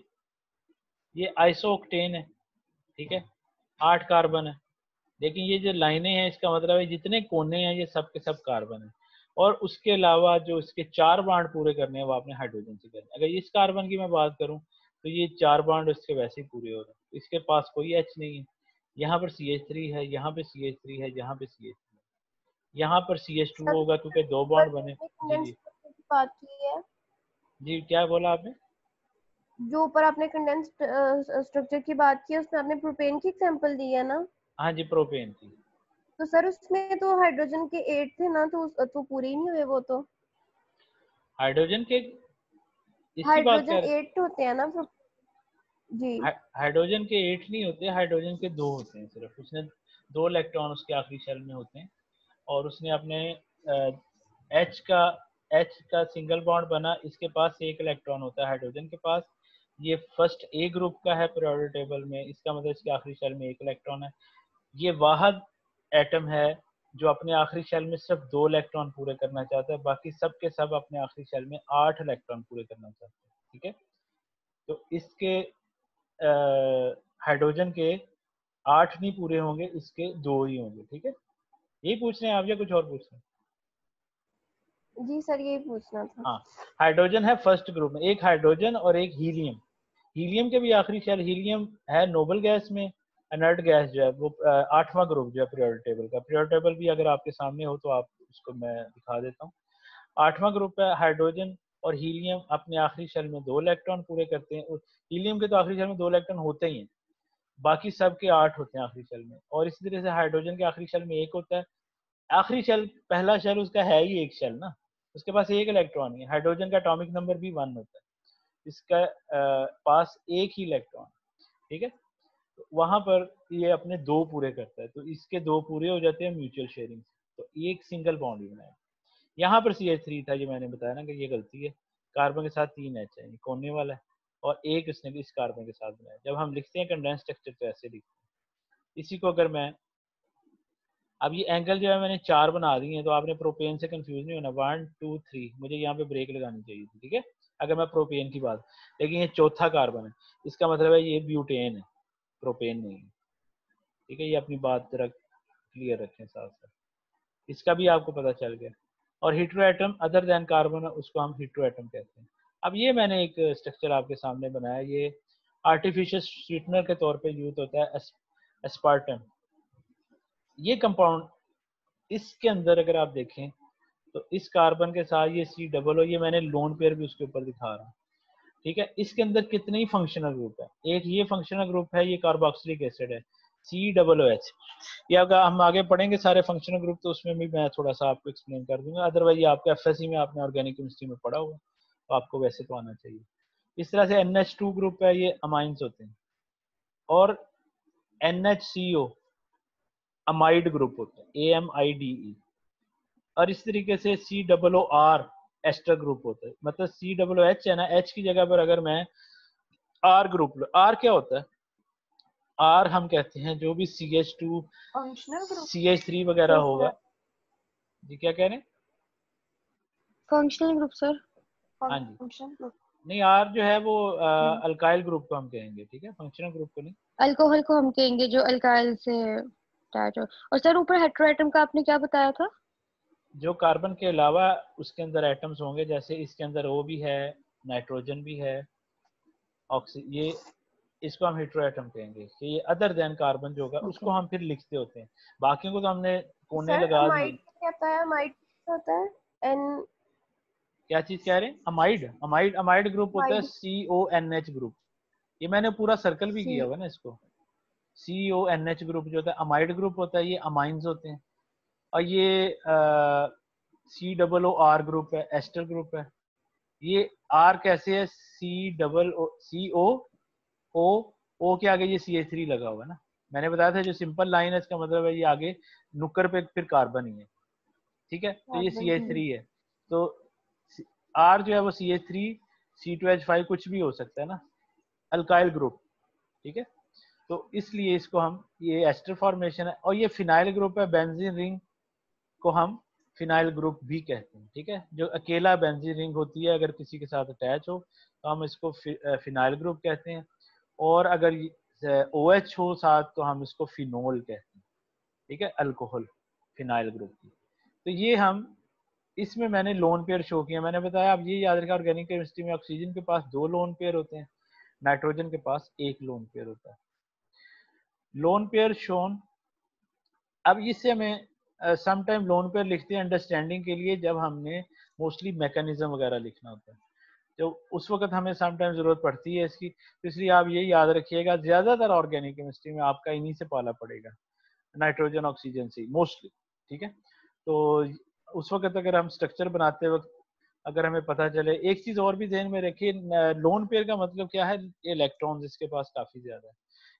ये आइसोक्टेन है, ठीक है, 8 कार्बन है, लेकिन ये जो लाइनें हैं इसका मतलब है जितने कोने हैं ये सब के सब कार्बन है, और उसके अलावा जो इसके 4 बॉन्ड पूरे करने हैं वो आपने हाइड्रोजन से करने हैं। अगर इस कार्बन की मैं बात करूं तो ये 4 बॉन्ड इसके वैसे ही पूरे हो रहे हैं, इसके पास कोई H नहीं है, यहाँ पर CH3 है, यहाँ पे CH3 है, यहाँ पे CH3 है, यहाँ पर CH2 होगा क्योंकि 2 बॉन्ड बने। जी जी बात की है, जी, क्या बोला आपने? जो ऊपर आपने कंडेंस्ड स्ट्रक्चर की बात की है उसमें आपने प्रोपेन की एग्जांपल दी है ना, हाँ जी, प्रोपेन की। तो सर उसमें तो हाइड्रोजन के 8 थे ना, तो पूरे ही नहीं हुए वो तो। हाइड्रोजन के इसकी बात हाइड्रोजन कर, 8 होते हैं ना जी। हाइड्रोजन के 8 नहीं होते, हाइड्रोजन के 2 होते हैं सिर्फ, उसने 2 इलेक्ट्रॉन उसके आखिरी शेल में होते हैं, और उसने अपने एच का सिंगल बॉन्ड बना, इसके पास 1 इलेक्ट्रॉन होता है हाइड्रोजन के पास, ये फर्स्ट A ग्रुप का है पीरियोडिक टेबल में, इसका मतलब इसके आखिरी शेल में 1 इलेक्ट्रॉन है। ये वाहिद एटम है जो अपने आखिरी शेल में सिर्फ 2 इलेक्ट्रॉन पूरे करना चाहता है, बाकी सब के सब अपने आखिरी शेल में 8 इलेक्ट्रॉन पूरे करना चाहते हैं, ठीक है। तो इसके हाइड्रोजन के 8 नहीं पूरे होंगे, इसके 2 ही होंगे। ठीक है, यही पूछ रहे हैं आप या कुछ और पूछ रहे हैं? जी सर यही पूछना था। हाँ, हाइड्रोजन है फर्स्ट ग्रुप में, एक हाइड्रोजन और एक हीलियम। हीलियम के भी आखिरी शेल, हीलियम है नोबल गैस में, इनर्ट गैस जो है वो 8वां ग्रुप जो है पीरियोडिक टेबल का। पीरियोडिक टेबल भी अगर आपके सामने हो तो आप उसको मैं दिखा देता हूँ। 8वां ग्रुप है हाइड्रोजन और हीलियम अपने आखिरी शेल में 2 इलेक्ट्रॉन पूरे करते हैं। और हीलियम के तो आखिरी शेल में 2 इलेक्ट्रॉन होते ही हैं, बाकी सबके 8 होते हैं आखिरी शेल में। और इसी तरह से हाइड्रोजन के आखिरी शेल में 1 होता है। आखिरी शेल, पहला शेल उसका है ही एक शेल ना, उसके पास 1 इलेक्ट्रॉन ही है। हाइड्रोजन का एटॉमिक नंबर भी 1 होता है, इसका पास 1 ही इलेक्ट्रॉन। ठीक है, तो वहां पर ये अपने 2 पूरे करता है, तो इसके 2 पूरे हो जाते हैं म्यूचुअल शेयरिंग से, तो एक सिंगल बॉन्ड ही बनाया। यहाँ पर CH3 था, ये मैंने बताया ना कि ये गलती है, कार्बन के साथ 3 H है, कोने वाला है, और एक इसने इस कार्बन के साथ बनाया। जब हम लिखते हैं कंडेंस स्ट्रक्चर तो ऐसे लिखते हैं। इसी को अगर मैं, अब ये एंगल जो है मैंने 4 बना दिए हैं, तो आपने प्रोपेन से कंफ्यूज नहीं होना। 1 2 3 मुझे यहाँ पे ब्रेक लगानी चाहिए थी। ठीक है, अगर मैं प्रोपेन की बात, लेकिन ये चौथा कार्बन है, इसका मतलब है ये ब्यूटेन है, प्रोपेन नहीं है। ठीक है, ये अपनी बात जरा क्लियर रखें साथ साथ, इसका भी आपको पता चल गया। और हीट्रोएटम अदर देन कार्बन है, उसको हम हीट्रोएटम कहते हैं। अब ये मैंने एक स्ट्रक्चर आपके सामने बनाया, ये आर्टिफिशियल स्वीटनर के तौर पे यूज होता है, एस्पार्टम। ये कंपाउंड, इसके अंदर अगर आप देखें तो इस कार्बन के साथ ये C ये मैंने लोन पेयर भी उसके ऊपर दिखा रहा हूँ। ठीक है, इसके अंदर कितने ही फंक्शनल ग्रुप है, एक ये फंक्शनल ग्रुप है, ये कार्बोक्सिलिक एसिड है COOH। ये अगर हम आगे पढ़ेंगे सारे फंक्शनल ग्रुप तो उसमें भी मैं थोड़ा सा आपको एक्सप्लेन कर दूंगा, अदरवाइज ये आपको FSC में आपने ऑर्गेनिक केमिस्ट्री में पढ़ा होगा तो आपको वैसे तो आना चाहिए। इस तरह से NH2 ग्रुप है, ये अमाइंस होते हैं। और NHCO अमाइड ग्रुप होता है, AMIDE। और इस तरीके से COOR एस्टर ग्रुप होता है, मतलब COOH है ना, H की जगह पर अगर मैं R ग्रुप लो, R क्या होता है, R हम कहते हैं जो भी CH2 फंक्शनल ग्रुप। CH3 वगैरह होगा। जी क्या कह रहे हैं? Functional group sir. हाँ जी, फंक्शनल ग्रुप। नहीं R जो है वो अल्काइल ग्रुप को हम कहेंगे। ठीक है, फंक्शनल ग्रुप को नहीं। अल्कोहल को हम कहेंगे जो अल्काइल से अटैच हो। और सर ऊपर हेटेरोएटम का आपने क्या बताया था? जो कार्बन के अलावा उसके अंदर एटम्स होंगे, जैसे इसके अंदर O भी है, नाइट्रोजन भी है, ये इसको हम हेटेरोएटम कहेंगे कि ये अदर देन कार्बन जो होगा उसको हम फिर लिखते होते हैं। बाकियों को तो हमने कोने सर लगा अमाइड दिए। क्या होता है? अमाइड क्या होता है? एन क्या चीज कह रहे हैं? अमाइड, अमाइड ग्रुप होता है माइड CONH ग्रुप। ये मैंने पूरा सर्कल भी सी। किया हुआ है ना इसको। CONH ग्रुप जो होता है अमाइड ग्रुप होता है, ये अमाइंस होते हैं। और ये COOR ग्रुप है, एस्टर ग्रुप है। ये R कैसे है, CO O के आगे ये CH3 लगा हुआ है ना, मैंने बताया था जो सिंपल लाइन है इसका मतलब है ये आगे नुक्कर पे फिर कार्बन ही है। ठीक है, तो ये कार्बन। CH3 है, तो R जो है वो CH3 C2H5 कुछ भी हो सकता है ना, अल्काइल ग्रुप। ठीक है, तो इसलिए इसको हम, ये एस्टर फॉर्मेशन है। और ये फिनाइल ग्रुप है, बेंजीन रिंग को हम फिनाइल ग्रुप भी कहते हैं। ठीक है, जो अकेला बेंजीन रिंग होती है अगर किसी के साथ अटैच हो तो हम इसको फिनाइल ग्रुप कहते हैं। और अगर OH हो साथ तो हम इसको फिनोल कहते हैं। ठीक है, अल्कोहल फिनाइल ग्रुप की। तो ये हम, इसमें मैंने लोन पेयर शो किया। मैंने बताया आप ये याद रखें, ऑर्गेनिक केमिस्ट्री में ऑक्सीजन के पास 2 लोन पेयर होते हैं, नाइट्रोजन के पास 1 लोन पेयर होता है। लोन पेयर शोन, अब इससे हमें सम टाइम लोन पेयर लिखते हैं अंडरस्टैंडिंग के लिए, जब हमने मोस्टली मैकेनिज्म वगैरह लिखना होता है, तो उस वक्त हमें सम टाइम जरूरत पड़ती है इसकी। तो इसलिए आप ये याद रखिएगा, ज्यादातर ऑर्गेनिक केमिस्ट्री में आपका इन्हीं से पाला पड़ेगा, नाइट्रोजन ऑक्सीजन से मोस्टली। ठीक है, तो उस वक्त अगर हम स्ट्रक्चर बनाते वक्त अगर हमें पता चले, एक चीज और भी ध्यान में रखिए, लोन पेयर का मतलब क्या है, इलेक्ट्रॉन्स इसके पास काफी ज्यादा है।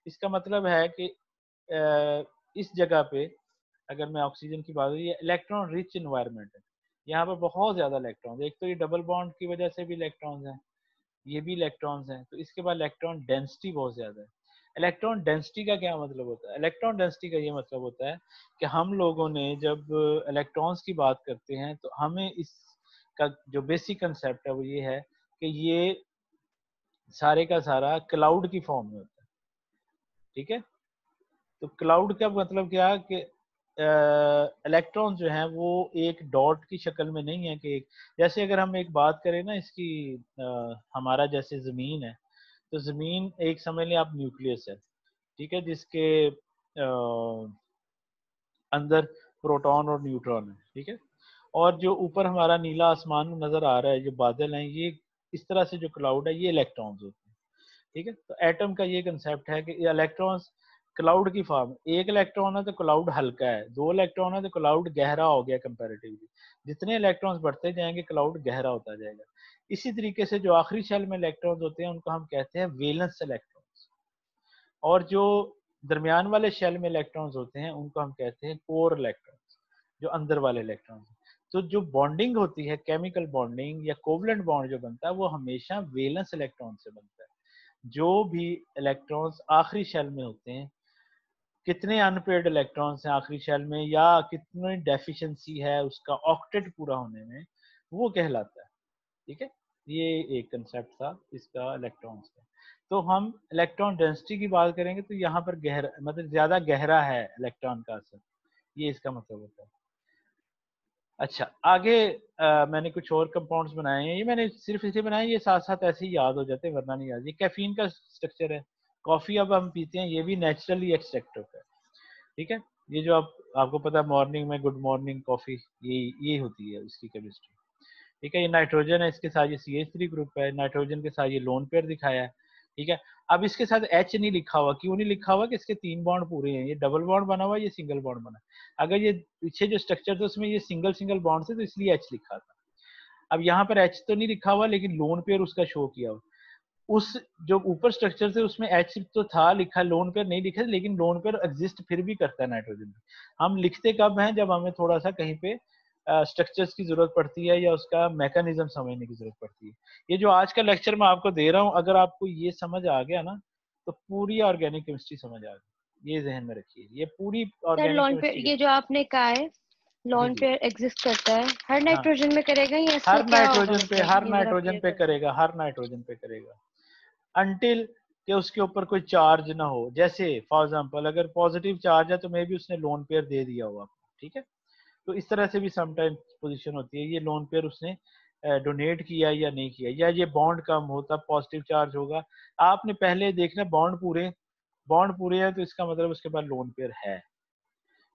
इसका मतलब है कि इस जगह पे अगर मैं ऑक्सीजन की बात, ये इलेक्ट्रॉन रिच इन्वायरमेंट है, यहाँ पर बहुत ज्यादा इलेक्ट्रॉन, एक तो ये डबल बॉन्ड की वजह से भी इलेक्ट्रॉन्स हैं, ये भी इलेक्ट्रॉन्स हैं, तो इसके बाद इलेक्ट्रॉन डेंसिटी बहुत ज्यादा है। इलेक्ट्रॉन डेंसिटी का क्या मतलब होता है? इलेक्ट्रॉन डेंसिटी का ये मतलब होता है कि हम लोगों ने जब इलेक्ट्रॉन्स की बात करते हैं तो हमें इसका जो बेसिक कंसेप्ट है वो ये है कि ये सारे का सारा क्लाउड की फॉर्म में होता है। ठीक है, तो क्लाउड का मतलब क्या है कि इलेक्ट्रॉन जो हैं वो एक डॉट की शक्ल में नहीं है कि जैसे अगर हम एक बात करें ना इसकी, हमारा जैसे ज़मीन है, तो ज़मीन एक समझ लें आप न्यूक्लियस है, ठीक है, जिसके अंदर प्रोटॉन और न्यूट्रॉन है, ठीक है। और जो ऊपर हमारा नीला आसमान नजर आ रहा है, जो बादल हैं, ये इस तरह से जो क्लाउड है ये इलेक्ट्रॉन्स होते हैं, ठीक है। तो एटम का ये कंसेप्ट है कि ये इलेक्ट्रॉन्स क्लाउड की फॉर्म, एक इलेक्ट्रॉन है तो क्लाउड हल्का है, दो इलेक्ट्रॉन है तो क्लाउड गहरा हो गया कंपैरेटिवली। जितने इलेक्ट्रॉन्स बढ़ते जाएंगे क्लाउड गहरा होता जाएगा। इसी तरीके से जो आखिरी शेल में इलेक्ट्रॉन्स होते हैं उनको हम कहते हैं वैलेंस इलेक्ट्रॉन्स, और जो दरमियान वाले शेल में इलेक्ट्रॉन्स होते हैं उनको हम कहते हैं कोर इलेक्ट्रॉन्स, जो अंदर वाले इलेक्ट्रॉन्स। तो जो बॉन्डिंग होती है, केमिकल बॉन्डिंग या कोवलेंट बॉन्ड जो बनता है, वो हमेशा वैलेंस इलेक्ट्रॉन से बनता है। जो भी इलेक्ट्रॉन्स आखिरी शेल में होते हैं, कितने अनपेयर्ड इलेक्ट्रॉन्स हैं आखिरी शेल में, या कितनी डेफिशिएंसी है उसका ऑक्टेट पूरा होने में, वो कहलाता है, ठीक है। ये एक कंसेप्ट था इसका इलेक्ट्रॉन्स का। तो हम इलेक्ट्रॉन डेंसिटी की बात करेंगे तो यहाँ पर गहरा मतलब ज्यादा गहरा है इलेक्ट्रॉन का असर, ये इसका मतलब होता है। अच्छा, आगे मैंने कुछ और कंपाउंड्स बनाए हैं, ये मैंने सिर्फ इसलिए बनाए, ये साथ साथ ऐसे ही याद हो जाते हैं वरना नहीं याद। ये कैफीन का स्ट्रक्चर है, कॉफी अब हम पीते हैं, ये भी नेचुरली एक्सट्रैक्ट होता है, ठीक है। ये जो आपको पता है मॉर्निंग में गुड मॉर्निंग कॉफी, ये होती है उसकी केमिस्ट्री, ठीक है। ये नाइट्रोजन है, इसके साथ ये CH3 ग्रुप है, नाइट्रोजन के साथ ये लोन पेयर दिखाया है, ठीक है। अब इसके साथ H नहीं लिखा हुआ, क्यों नहीं लिखा हुआ? कि इसके 3 बॉन्ड पूरे हैं, ये डबल बॉन्ड बना हुआ है, ये सिंगल बॉन्ड बना है। अगर ये पीछे जो स्ट्रक्चर था उसमें ये सिंगल सिंगल बॉन्ड थे तो इसलिए H लिखा था। अब यहाँ पर H तो नहीं लिखा हुआ, लेकिन लोन पेयर उसका शो किया हुआ। उस जो ऊपर स्ट्रक्चर थे उसमें H तो था लिखा, लोन पेयर नहीं लिखा, लेकिन लोन पेयर एग्जिस्ट फिर भी करता है नाइट्रोजन में। हम लिखते कब हैं? जब हमें थोड़ा सा कहीं पे स्ट्रक्चर्स की जरूरत पड़ती है या उसका मैकेनिज्म समझने की जरूरत पड़ती है। ये जो आज का लेक्चर मैं आपको दे रहा हूँ, अगर आपको ये समझ आ गया ना तो पूरी ऑर्गेनिक केमिस्ट्री समझ आ गई, ये जहन में रखिए, ये पूरी sir organic lone pair, chemistry ये जो आपने कहा है जी लॉन जी पेयर एग्जिस्ट करता है, हर हाँ, नाइट्रोजन में करेगा या इसका हर क्या होगा? नाइट्रोजन पे, मतलब हर ये जरा नाइट्रोजन क्लियर पे कर दो। करेगा, हर नाइट्रोजन पे करेगा, अनटिल कि उसके ऊपर कोई चार्ज ना हो। जैसे फॉर एग्जांपल अगर पॉजिटिव चार्ज है तो मे भी उसने लोन पेयर दे दिया होगा, ठीक है। तो इस तरह से भी समटाइम्स पोजीशन होती है, ये लोन पेयर उसने डोनेट किया या नहीं किया, या ये बॉन्ड कम हो तब पॉजिटिव चार्ज होगा। आपने पहले देखना बॉन्ड पूरे हैं तो इसका मतलब उसके पास लोन पेयर है,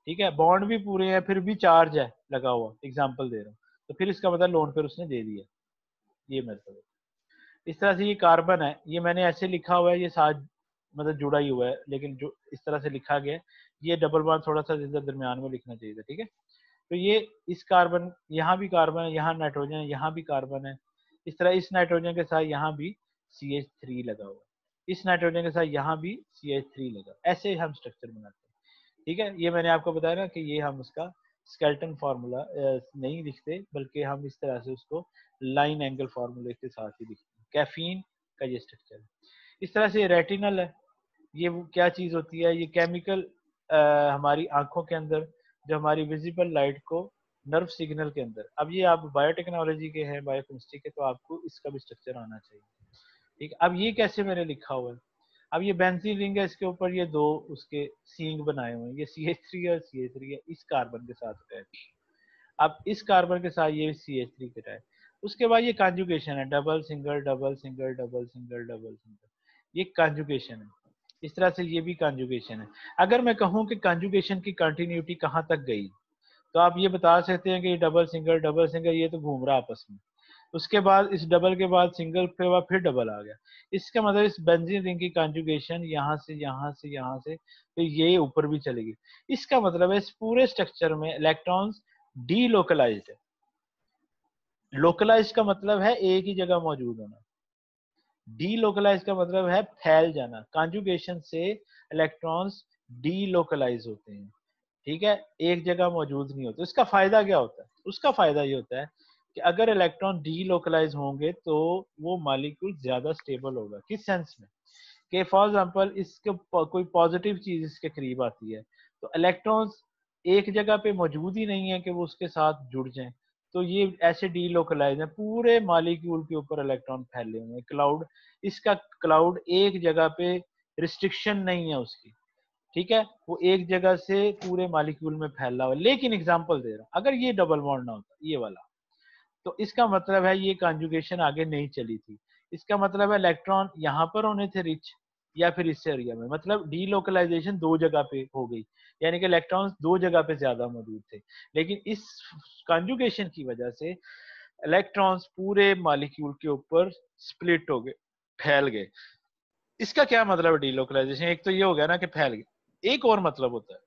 ठीक है। बॉन्ड भी पूरे हैं फिर भी चार्ज है लगा हुआ, एग्जाम्पल दे रहा हूँ, तो फिर इसका मतलब लोन पेयर उसने दे दिया, ये मतलब है। इस तरह से ये कार्बन है, ये मैंने ऐसे लिखा हुआ है, ये साथ मतलब जुड़ा ही हुआ है, लेकिन जो इस तरह से लिखा गया है, ये डबल बॉन्ड थोड़ा सा इधर दरमियान में लिखना चाहिए था, ठीक है। तो ये इस कार्बन, यहाँ भी कार्बन है, यहाँ नाइट्रोजन है, यहाँ भी कार्बन है। इस तरह इस नाइट्रोजन के साथ यहाँ भी CH3 लगा हुआ है, इस नाइट्रोजन के साथ यहाँ भी CH3 लगा, ऐसे हम स्ट्रक्चर बनाते हैं, ठीक है। ये मैंने आपको बताया ना कि ये हम उसका स्केलेटन फार्मूला नहीं लिखते, बल्कि हम इस तरह से उसको लाइन एंगल फार्मूले के साथ ही लिखते हैं। कैफीन का ये स्ट्रक्चर है। इस तरह से रेटिनल है, ये वो क्या चीज होती है? ये केमिकल हमारी आंखों के अंदर जो हमारी विजिबल लाइट को नर्व सिग्नल के अंदर, अब ये आप बायोटेक्नोलॉजी के हैं, बायोकेमिस्ट्री के, तो आपको इसका भी स्ट्रक्चर आना चाहिए, ठीक है। अब ये कैसे मैंने लिखा हुआ है? अब ये बेंजीन रिंग है, इसके ऊपर ये दो उसके सींग बनाए हुए हैं, ये CH3 और CH3 है, इस कार्बन के साथ अटैच। अब इस कार्बन के साथ ये CH3 के अटैच। उसके बाद ये कॉन्जुगेशन है, double single double single double single double single, ये कॉन्जुगेशन है। इस तरह से ये भी कॉन्जुगेशन है। अगर मैं कहूँ कि कॉन्जुगेशन की कंटिन्यूटी कहाँ तक गई, तो आप ये बता सकते हैं कि ये डबल सिंगल ये तो घूम रहा आपस में। उसके बाद इस डबल के बाद सिंगल के बाद फिर डबल आ गया। इसका मतलब इस बेंजीन रिंग की कॉन्जुगेशन यहाँ से यहाँ से यहाँ से तो ये ऊपर भी चलेगी। इसका मतलब है इस पूरे स्ट्रक्चर में इलेक्ट्रॉन्स डीलोकलाइज्ड है। लोकलाइज्ड का मतलब है एक ही जगह मौजूद होना, डीलोकलाइज का मतलब है फैल जाना। कॉन्जुगेशन से इलेक्ट्रॉन्स डीलोकलाइज होते हैं, ठीक है, एक जगह मौजूद नहीं होते। इसका फायदा क्या होता है? उसका फायदा ये होता है कि अगर इलेक्ट्रॉन डीलोकलाइज होंगे तो वो मॉलिक्यूल ज्यादा स्टेबल होगा। किस सेंस में? कि फॉर एग्जांपल इसके कोई पॉजिटिव चीज इसके करीब आती है तो इलेक्ट्रॉन्स एक जगह पे मौजूद ही नहीं है कि वो उसके साथ जुड़ जाएं, तो ये ऐसे डीलोकलाइज है, पूरे मॉलिक्यूल के ऊपर इलेक्ट्रॉन फैले हुए हैं। क्लाउड, इसका क्लाउड एक जगह पे रिस्ट्रिक्शन नहीं है उसकी, ठीक है, वो एक जगह से पूरे मॉलिक्यूल में फैला हुआ। लेकिन एग्जांपल दे रहा हूं, अगर ये डबल बॉन्ड ना होता ये वाला, तो इसका मतलब है ये कॉन्जुगेशन आगे नहीं चली थी। इसका मतलब है इलेक्ट्रॉन यहाँ पर होने थे रिच, या फिर इस एरिया में, मतलब डीलोकलाइजेशन दो जगह पे हो गई, यानी कि इलेक्ट्रॉन दो जगह पे ज्यादा मौजूद थे। लेकिन इस कॉन्जुगेशन की वजह से इलेक्ट्रॉन्स पूरे मॉलिक्यूल के ऊपर स्प्लिट हो गए, फैल गए। इसका क्या मतलब है डीलोकलाइजेशन? एक तो ये हो गया ना कि फैल गए, एक और मतलब होता है,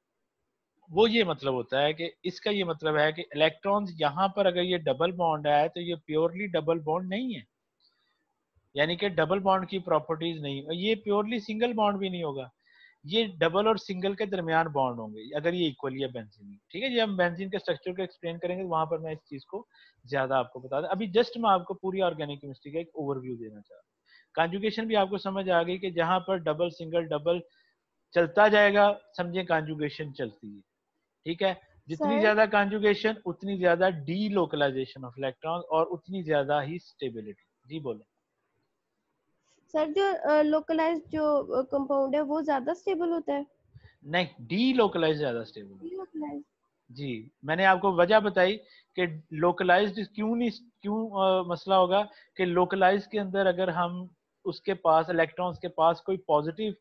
वो ये मतलब होता है कि इसका ये मतलब है कि इलेक्ट्रॉन्स यहाँ पर अगर ये डबल बॉन्ड है तो ये प्योरली डबल बॉन्ड नहीं है, यानी कि डबल बॉन्ड की प्रॉपर्टीज नहीं, और ये प्योरली सिंगल बॉन्ड भी नहीं होगा, ये डबल और सिंगल के दरमियान बॉन्ड होंगे अगर ये इक्वली है बेंजीन में। ठीक है जी, हम बेंजीन के स्ट्रक्चर को एक्सप्लेन करेंगे तो वहां पर मैं इस चीज को ज्यादा आपको बता दूं। अभी जस्ट मैं आपको पूरी ऑर्गेनिक केमिस्ट्री का एक ओवरव्यू देना चाह रहा हूँ। कॉन्जुगेशन भी आपको समझ आ गई कि जहां पर डबल सिंगल डबल चलता जाएगा, समझे कॉन्जुगेशन चलती है। ठीक है, जितनी सर ज्यादा कॉन्जुगेशन उतनी ज्यादा डीलोकलाइजेशन ऑफ इलेक्ट्रॉन और उतनी ज्यादा ही स्टेबिलिटी। जी बोले। सर जो लोकलाइज्ड जो कंपाउंड है वो ज्यादा स्टेबल होता है? नहीं, डीलोकलाइज ज्यादा स्टेबल होता है। लोकलाइज्ड। जी, मैंने आपको वजह बताई कि लोकलाइज्ड क्यों नहीं, क्यों मसला होगा कि लोकलाइज के अंदर अगर हम उसके पास इलेक्ट्रॉन्स के पास कोई पॉजिटिव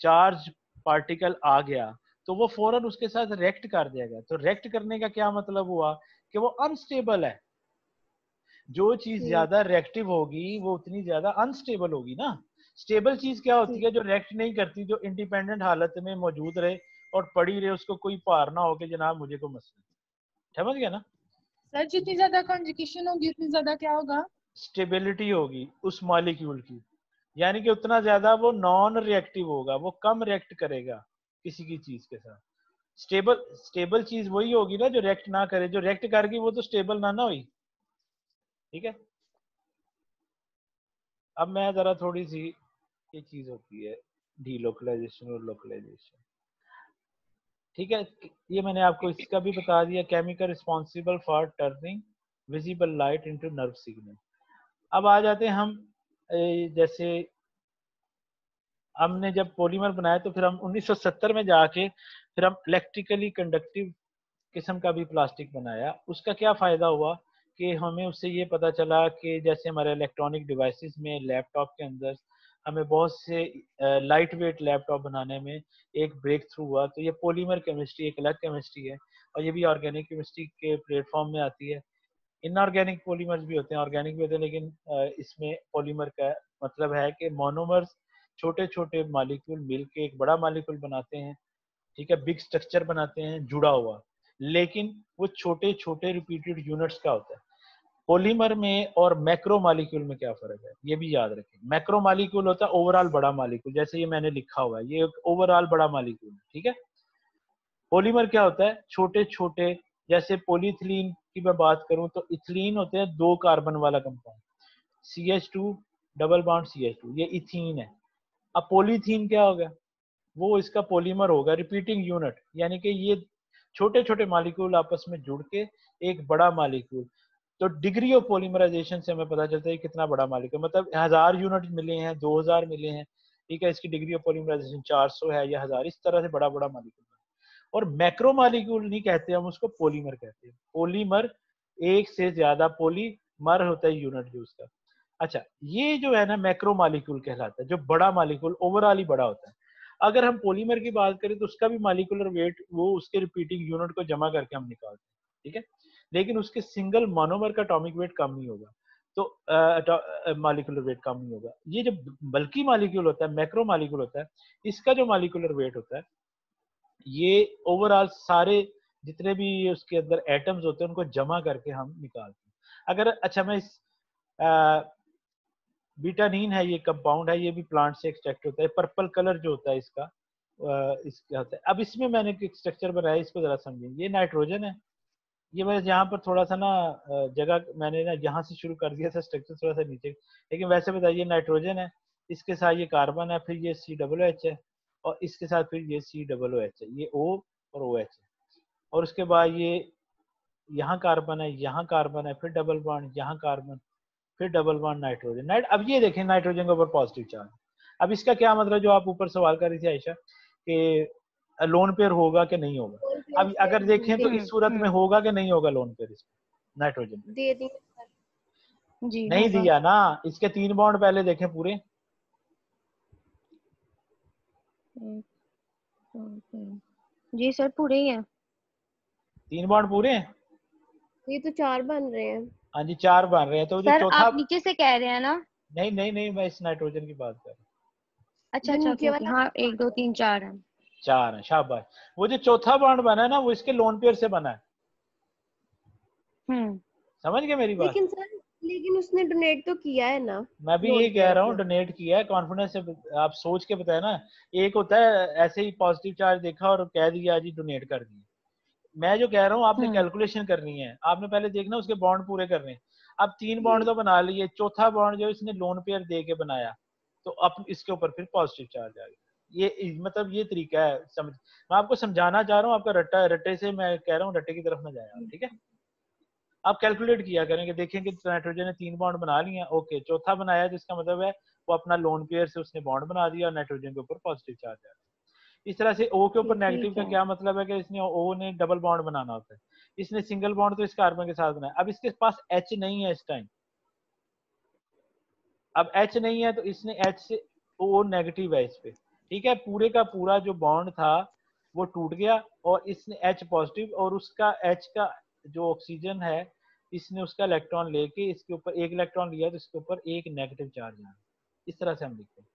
चार्ज पार्टिकल आ गया तो वो फौरन उसके साथ रिएक्ट कर देगा। तो रिएक्ट करने का क्या मतलब हुआ कि वो अनस्टेबल है। जो चीज ठीक ज्यादा रिएक्टिव होगी वो उतनी ज्यादा अनस्टेबल होगी ना। स्टेबल चीज क्या होती ठीक। है? जो रिएक्ट नहीं करती, जो इंडिपेंडेंट हालत में मौजूद रहे और पड़ी रहे, उसको कोई पार ना हो कि जनाब मुझे को मसला। समझ गया ना? सर जितनी ज्यादा कंजुगेशन होगी उतनी ज्यादा क्या होगा? स्टेबिलिटी होगी उस मॉलिक्यूल की, यानी कि उतना ज्यादा वो नॉन रिएक्टिव होगा, वो कम रिएक्ट करेगा किसी की चीज के साथ। स्टेबल स्टेबल चीज वही होगी ना जो रिएक्ट ना करे, जो रिएक्ट करेगी वो तो स्टेबल ना हुई। ठीक है, अब मैं जरा थोड़ी सी, ये चीज होती है डीलोकलाइजेशन और लोकलाइजेशन। ठीक है, ये मैंने आपको इसका भी बता दिया, chemical responsible for turning visible light into nerve signal. अब आ जाते हैं हम जैसे हमने जब पॉलीमर बनाया तो फिर हम 1970 में जाके फिर हम इलेक्ट्रिकली कंडक्टिव किस्म का भी प्लास्टिक बनाया। उसका क्या फायदा हुआ कि हमें उससे ये पता चला कि जैसे हमारे इलेक्ट्रॉनिक डिवाइसेस में, लैपटॉप के अंदर हमें बहुत से लाइट वेट लैपटॉप बनाने में एक ब्रेक थ्रू हुआ। तो ये पॉलीमर केमिस्ट्री एक अलग केमिस्ट्री है और ये भी ऑर्गेनिक केमिस्ट्री के प्लेटफॉर्म में आती है। इनऑर्गेनिक पॉलीमर्स भी होते हैं, ऑर्गेनिक भी होते हैं, लेकिन इसमें पॉलीमर का मतलब है कि मोनोमर्स छोटे छोटे मॉलिक्यूल मिलके एक बड़ा मॉलिक्यूल बनाते हैं। ठीक है, बिग स्ट्रक्चर बनाते हैं जुड़ा हुआ, लेकिन वो छोटे छोटे रिपीटेड यूनिट्स का होता है। पॉलीमर में और मैक्रो मॉलिक्यूल में क्या फर्क है ये भी याद रखें। मैक्रो मॉलिक्यूल होता है ओवरऑल बड़ा मॉलिक्यूल, जैसे ये मैंने लिखा हुआ है, ये ओवरऑल बड़ा मॉलिक्यूल है। ठीक है, पॉलीमर क्या होता है? छोटे छोटे, जैसे पॉलीथिलीन की मैं बात करूं तो इथिलीन होते हैं दो कार्बन वाला compound, CH2 double bond CH2, ये इथीन है। अब पॉलीथीन क्या होगा? वो इसका पॉलीमर होगा, रिपीटिंग यूनिट, यानी कि ये छोटे छोटे मॉलिक्यूल आपस में जुड़ के एक बड़ा मॉलिक्यूल। तो डिग्री ऑफ पॉलीमराइजेशन से हमें पता चलता है कितना बड़ा मॉलिक्यूल, मतलब 1000 यूनिट मिले हैं, 2000 मिले हैं। ठीक है, इसकी डिग्री ऑफ पॉलीमराइजेशन 400 है या 1000, इस तरह से बड़ा बड़ा मॉलिक्यूल। और मैक्रो मॉलिक्यूल नहीं कहते हम उसको, पॉलीमर कहते हैं। पॉलीमर एक से ज्यादा, पॉलीमर होता है यूनिट जो उसका। अच्छा, ये जो है ना मैक्रो मॉलिक्यूल कहलाता है, जो बड़ा मॉलिक्यूल ओवरऑल ही बड़ा होता है। अगर हम पॉलीमर की बात करें तो उसका भी मॉलिक्यूलर वेट वो उसके रिपीटिंग यूनिट को जमा करके हम निकालते हैं। ठीक है, लेकिन उसके सिंगल मोनोमर का एटॉमिक वेट कम नहीं होगा, तो मॉलिक्यूलर वेट कम नहीं होगा। ये जो बल्कि मॉलिक्यूल होता है, मैक्रो मॉलिक्यूल होता है, इसका जो मॉलिक्यूलर वेट होता है ये ओवरऑल सारे जितने भी उसके अंदर एटम्स होते हैं उनको जमा करके हम निकालते हैं। अगर अच्छा मैं इस बीटानीन है, ये कंपाउंड है, ये भी प्लांट से एक्सट्रैक्ट होता है। पर्पल कलर जो होता है इसका इसका होता है। अब इसमें मैंने एक स्ट्रक्चर बनाया, इसको जरा समझें। ये नाइट्रोजन है, ये मैं यहाँ पर थोड़ा सा ना जगह मैंने ना यहाँ से शुरू कर दिया था स्ट्रक्चर थोड़ा सा नीचे, लेकिन वैसे बताइए नाइट्रोजन है, इसके साथ ये कार्बन है, फिर ये COOH है, और इसके साथ फिर ये COOH है, ये O और OH है, और उसके बाद ये यहाँ कार्बन है, यहाँ कार्बन है, फिर डबल बॉन्ड, यहाँ कार्बन, फिर डबल बॉन्ड नाइट्रोजन। अब ये देखें नाइट्रोजन के ऊपर पॉजिटिव चार्ज। अब इसका क्या मतलब, जो आप ऊपर सवाल कर रही थी आयशा कि लोन पेयर होगा कि नहीं होगा। अब अगर देखें तो इस सूरत में होगा कि नहीं होगा लोन पेयर इसमें नाइट्रोजन दे देंगे सर। जी नहीं होगा। दिया ना, इसके 3 बॉन्ड पहले देखें पूरे। 1 2 3 जी सर पूरे ही है। 3 बॉन्ड पूरे हैं। ये तो 4 बन रहे हैं। हाँ जी 4 बन रहे हैं, तो जो सर चौथा, आप नीचे से कह रहे हैं ना? नहीं नहीं नहीं, मैं इस नाइट्रोजन की बात कर रहा हूँ। अच्छा जो अच्छा नीचे ओके ओके, वाला हाँ 1 2 3 4 है। 4 है, शाबाश। वो जो चौथा बॉन्ड बना है ना, वो इसके लोन पेयर से बना है। हम्म। समझ गए मेरी बात? लेकिन सर, लेकिन उसने डोनेट तो किया है ना मैं भी लोन यही कह पेयर रहा हूँ, अपना। डोनेट किया है, कॉन्फिडेंस से आप सोच के बताए ना। एक होता है ऐसे ही पॉजिटिव चार्ज देखा और कह दिया जी डोनेट कर दिया। मैं जो कह रहा हूँ आपने हम्म। कैलकुलेशन करनी है, आपने पहले देखना उसके बॉन्ड पूरे करने। अब 3 बॉन्ड जी तो बना लिए, चौथा बॉन्ड जो इसने लोन पेयर दे के बनाया, तो अब इसके ऊपर फिर पॉजिटिव चार्ज आ गया। ये मतलब ये तरीका है समझ, मैं आपको समझाना चाह रहा हूँ, आपका रट्टा रट्टे से मैं कह रहा हूँ, रट्टे की तरफ ना जाए आप, ठीक है। आप कैलकुलेट किया करेंगे, देखेंगे नाइट्रोजन ने 3 बॉन्ड बना लिए, ओके चौथा बनाया, जिसका मतलब है वो अपना लोन पेयर से उसने बॉन्ड बना दिया और नाइट्रोजन के ऊपर पॉजिटिव चार्ज आ गया। इस तरह से O के ऊपर नेगेटिव ठीक का है। क्या मतलब है कि इसने O ने डबल बॉन्ड बनाना होता है, इसने सिंगल बॉन्ड तो इस कार्बन के साथ बनाया। अब इसके पास H नहीं है इस टाइम, अब H नहीं है तो इसने H से O नेगेटिव है इस पे, ठीक है। पूरे का पूरा जो बॉन्ड था वो टूट गया और इसने H पॉजिटिव, और उसका H का जो ऑक्सीजन है, इसने उसका इलेक्ट्रॉन लेके इसके ऊपर 1 इलेक्ट्रॉन लिया, तो इसके ऊपर 1 नेगेटिव चार्ज है। इस तरह से हम लिखते हैं।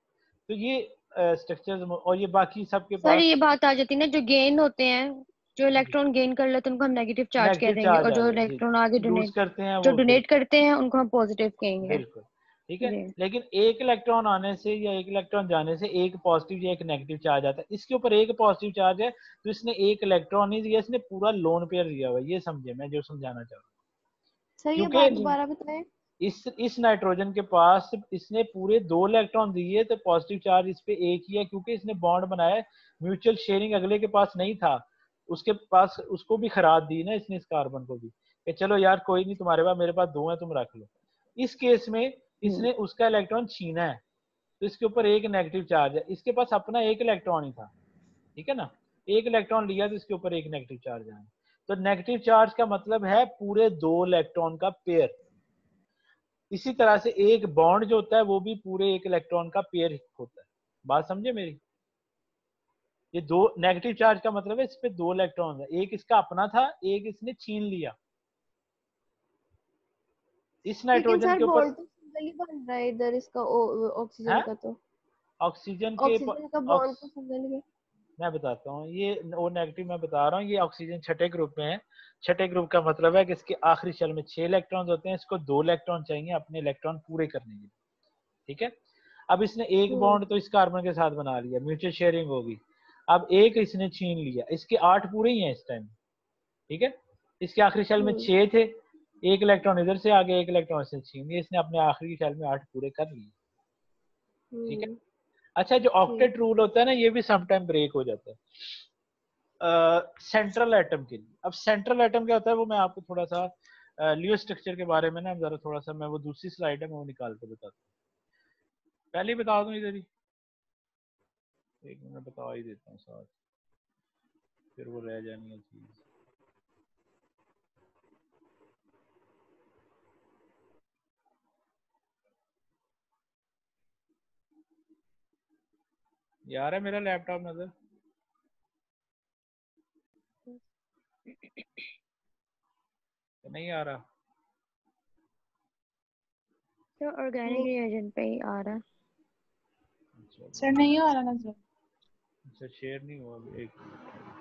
तो ये स्ट्रक्चर्स और ये बाकी सबके सर पास ये बात आ जाती है ना, जो गेन होते हैं, जो इलेक्ट्रॉन गेन कर लेते हैं उनको हम नेगेटिव चार्ज कह नेगेटिव देंगे, चार्ज और आ जो गया जी, इलेक्ट्रॉन आगे लूज डोनेट, करते हैं जो वो, डोनेट बिल्कुल करते हैं उनको हम पॉजिटिव कहेंगे। बिल्कुल ठीक है। जी। लेकिन 1 इलेक्ट्रॉन आने से या 1 इलेक्ट्रॉन जाने से एक पॉजिटिव या एक नेगेटिव चार्ज आता है, इसके ऊपर एक पॉजिटिव चार्ज है, तो इसने 1 इलेक्ट्रॉन नहीं दिया, इसने पूरा लोन पेयर दिया हुआ है। ये समझे मैं जो समझाना चाह रहा हूँ, सर ये क्योंकि बात जी दोबारा बताएं। इस नाइट्रोजन के पास इसने पूरे 2 इलेक्ट्रॉन दिए, तो पॉजिटिव चार्ज इस पे एक ही है, क्योंकि इसने बॉन्ड बनाया। म्यूचुअल शेयरिंग अगले के पास नहीं था, उसके पास उसको भी खराद दी ना इसने, इस कार्बन को भी, कि चलो यार कोई नहीं, तुम्हारे पास मेरे पास 2 है, तुम रख लो। इस केस में इसने उसका इलेक्ट्रॉन छीना है, तो इसके ऊपर एक नेगेटिव चार्ज है, इसके पास अपना 1 इलेक्ट्रॉन ही था, ठीक है ना। 1 इलेक्ट्रॉन लिया तो इसके ऊपर एक नेगेटिव चार्ज आया, तो नेगेटिव चार्ज का मतलब है पूरे 2 इलेक्ट्रॉन का पेयर। इसी तरह से एक बॉन्ड जो होता है वो भी पूरे 1 इलेक्ट्रॉन का पेयर होता है। बात समझे मेरी? ये 2 नेगेटिव चार्ज का मतलब है इस पे 2 इलेक्ट्रॉन है, एक इसका अपना था, एक इसने छीन लिया। इस लेकिन नाइट्रोजन सर के ऊपर बॉन्ड तो सिंगल ही बन रहा है इधर, इसका है ऑक्सीजन का तो, ऑक्सीजन के ऑक्सीजन का बॉन्ड तो सिंगल ही है। मैं बताता हूँ, ये ओ नेगेटिव मैं बता रहा हूँ, ये ऑक्सीजन छठे ग्रुप में है। छठे ग्रुप का मतलब है कि इसके आखिरी शेल में 6 इलेक्ट्रॉन होते हैं, इसको 2 इलेक्ट्रॉन चाहिए अपने इलेक्ट्रॉन पूरे करने के लिए, ठीक है। अब इसने एक हम्म बॉन्ड तो इस कार्बन के साथ बना लिया, म्यूचुअल शेयरिंग होगी। अब एक इसने छीन लिया, इसके 8 पूरे ही हैं इस टाइम, ठीक है। इसके आखिरी शेल में हम्म 6 थे, एक इलेक्ट्रॉन इधर से आ गया, एक इलेक्ट्रॉन से छीन लिया, इसने अपने आखिरी शेल में 8 पूरे कर लिए, ठीक है। हम्म अच्छा, जो ठीक। ऑक्टेट रूल होता है ना, ये भी समटाइम ब्रेक हो जाता है सेंट्रल एटम के लिए। अब सेंट्रल एटम क्या होता है वो मैं आपको थोड़ा सा लियो स्ट्रक्चर के बारे में ना जरा थोड़ा सा, मैं वो दूसरी स्लाइड है मैं वो निकाल के बताता हूँ, पहले ही बता दूं इधर ही, एक मिनट बता ही देता हूँ साथ, फिर वो रह जानी है चीज। यार है मेरा लैपटॉप नजर नहीं आ रहा? तो ऑर्गेनिक नहीं रिएजेंट पे ही आ रहा है। सर नहीं आ रहा नजर। अच्छा शेयर नहीं हुआ अभी, एक मिनट।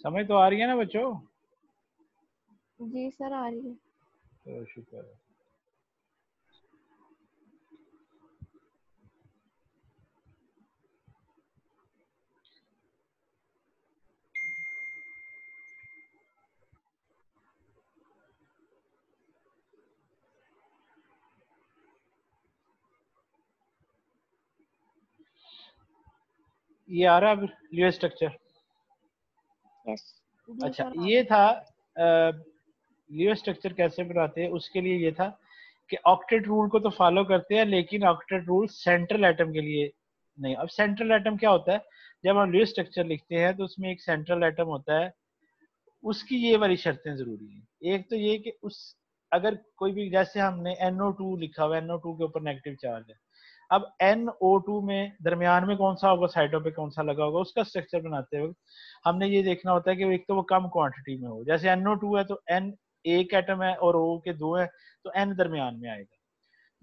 समझ तो आ रही है ना बच्चों? जी सर आ रही है। तो शुक्र है। ये आ रहा है अब लियो स्ट्रक्चर? यस। जी अच्छा सर आ रहा ये है। था लीवियस स्ट्रक्चर कैसे बनाते हैं, उसके लिए ये था कि ऑक्टेट रूल को तो फॉलो करते हैं, लेकिन ऑक्टेट रूल सेंट्रल एटम के लिए नहीं। अब सेंट्रल एटम क्या होता है, जब हम लीवियस स्ट्रक्चर लिखते हैं तो उसमें एक सेंट्रल एटम होता है, उसकी ये वाली शर्तें जरूरी हैं। एक तो ये कि उस अगर कोई भी, जैसे हमने NO2 लिखा हुआ है, NO2 के ऊपर नेगेटिव चार्ज है, अब NO2 में दरमियान में कौन सा होगा, साइडों पे कौन सा लगा होगा, उसका स्ट्रक्चर बनाते वक्त हमने ये देखना होता है कि एक तो वो कम क्वांटिटी में हो। जैसे NO2 है तो N एक एटम है और O के दो है, तो N दरमियान में आएगा।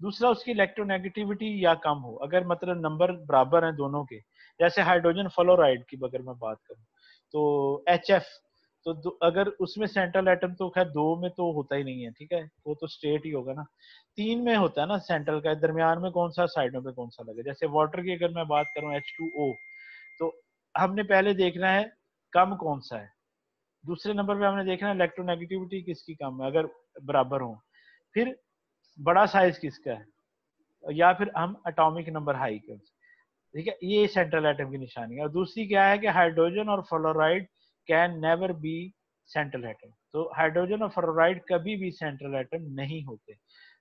दूसरा, उसकी इलेक्ट्रोनेगेटिविटी या कम हो, अगर मतलब नंबर बराबर हैं दोनों के। जैसे हाइड्रोजन फ्लोराइड की अगर मैं बात करूं तो HF, तो अगर उसमें सेंट्रल एटम तो खैर 2 में तो होता ही नहीं है, ठीक है, वो तो स्टेट ही होगा ना। 3 में होता है ना सेंट्रल का, दरमियान में कौन सा, साइडों पे कौन सा लगे। जैसे वाटर की अगर मैं बात करूं H2O, तो हमने पहले देखना है कम कौन सा है, दूसरे नंबर पे हमने देखना है इलेक्ट्रोनेगेटिविटी किसकी कम है अगर बराबर हो, फिर बड़ा साइज किसका है, या फिर हम एटॉमिक नंबर हाई कर, ठीक है। ये सेंट्रल एटम की निशानी है। और दूसरी क्या है कि हाइड्रोजन और fluoride can never be central atom. तो हाइड्रोजन और फ्लोराइड कभी भी सेंट्रल एटम नहीं होते।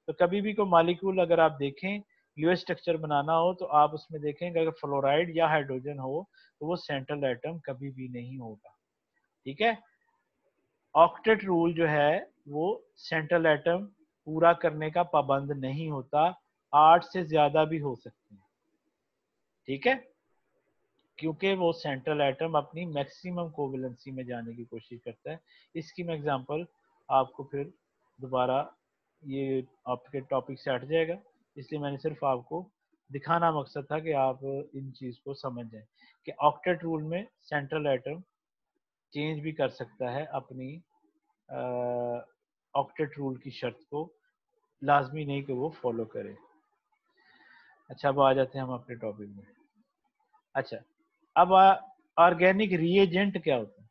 तो कभी भी कोई मॉलिक्यूल अगर आप देखें लीवियस स्ट्रक्चर बनाना हो तो आप उसमें देखेंगे अगर फ्लोराइड या हाइड्रोजन हो तो वो सेंट्रल एटम कभी भी नहीं होगा, ठीक है। ऑक्टेट रूल जो है वो सेंट्रल एटम पूरा करने का पाबंद नहीं होता, 8 से ज्यादा भी हो सकते हैं, ठीक है, क्योंकि वो सेंट्रल एटम अपनी मैक्सिमम कोवेलेंसी में जाने की कोशिश करता है। इसकी मैं एग्जांपल आपको फिर दोबारा, ये आपके टॉपिक से हट जाएगा, इसलिए मैंने सिर्फ आपको दिखाना मकसद था कि आप इन चीज को समझ जाएं कि ऑक्टेट रूल में सेंट्रल एटम चेंज भी कर सकता है अपनी ऑक्टेट रूल की शर्त को, लाजमी नहीं कि वो फॉलो करे। अच्छा, अब आ जाते हैं हम अपने टॉपिक में। अच्छा, अब ऑर्गेनिक रिएजेंट क्या होता है,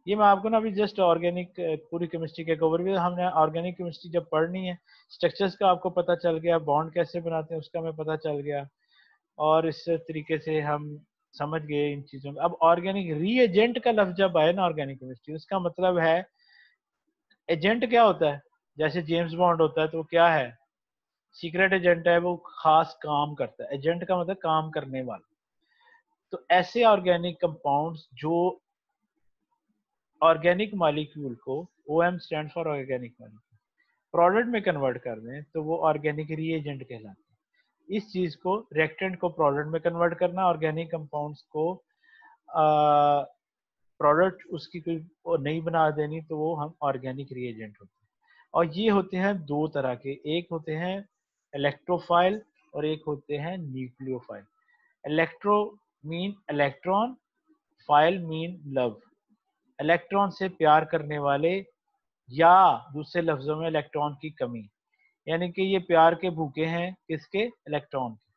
ये मैं आपको ना अभी जस्ट ऑर्गेनिक पूरी केमिस्ट्री का ओवरव्यू, हमने ऑर्गेनिक केमिस्ट्री जब पढ़नी है, स्ट्रक्चर्स का आपको पता चल गया, बॉन्ड कैसे बनाते हैं उसका हमें पता चल गया, और इस तरीके से हम समझ गए इन चीजों में। अब ऑर्गेनिक रीएजेंट का लफ्ज जब आए ना ऑर्गेनिक केमिस्ट्री, उसका मतलब है एजेंट क्या होता है, जैसे जेम्स बॉन्ड होता है तो क्या है, सीक्रेट एजेंट है, वो खास काम करता है। एजेंट का मतलब काम करने वाला। तो ऐसे ऑर्गेनिक कंपाउंड्स जो ऑर्गेनिक मॉलिक्यूल को, OM stand for organic molecule, product में कन्वर्ट कर दें तो वो ऑर्गेनिक रीएजेंट कहलाते हैं। इस चीज को, रिएक्टेंट को प्रोडक्ट में कन्वर्ट करना, ऑर्गेनिक कंपाउंड्स को प्रोडक्ट उसकी कोई नहीं बना देनी, तो वो हम ऑर्गेनिक रीएजेंट होते हैं। और ये होते हैं दो तरह के, एक होते हैं इलेक्ट्रोफाइल और एक होते हैं nucleophile. Electro mean electron, file mean love, electron से प्यार करने वाले, या दूसरे लफ्जों में इलेक्ट्रॉन की कमी, यानी कि ये प्यार के भूखे हैं किसके, इलेक्ट्रॉन के।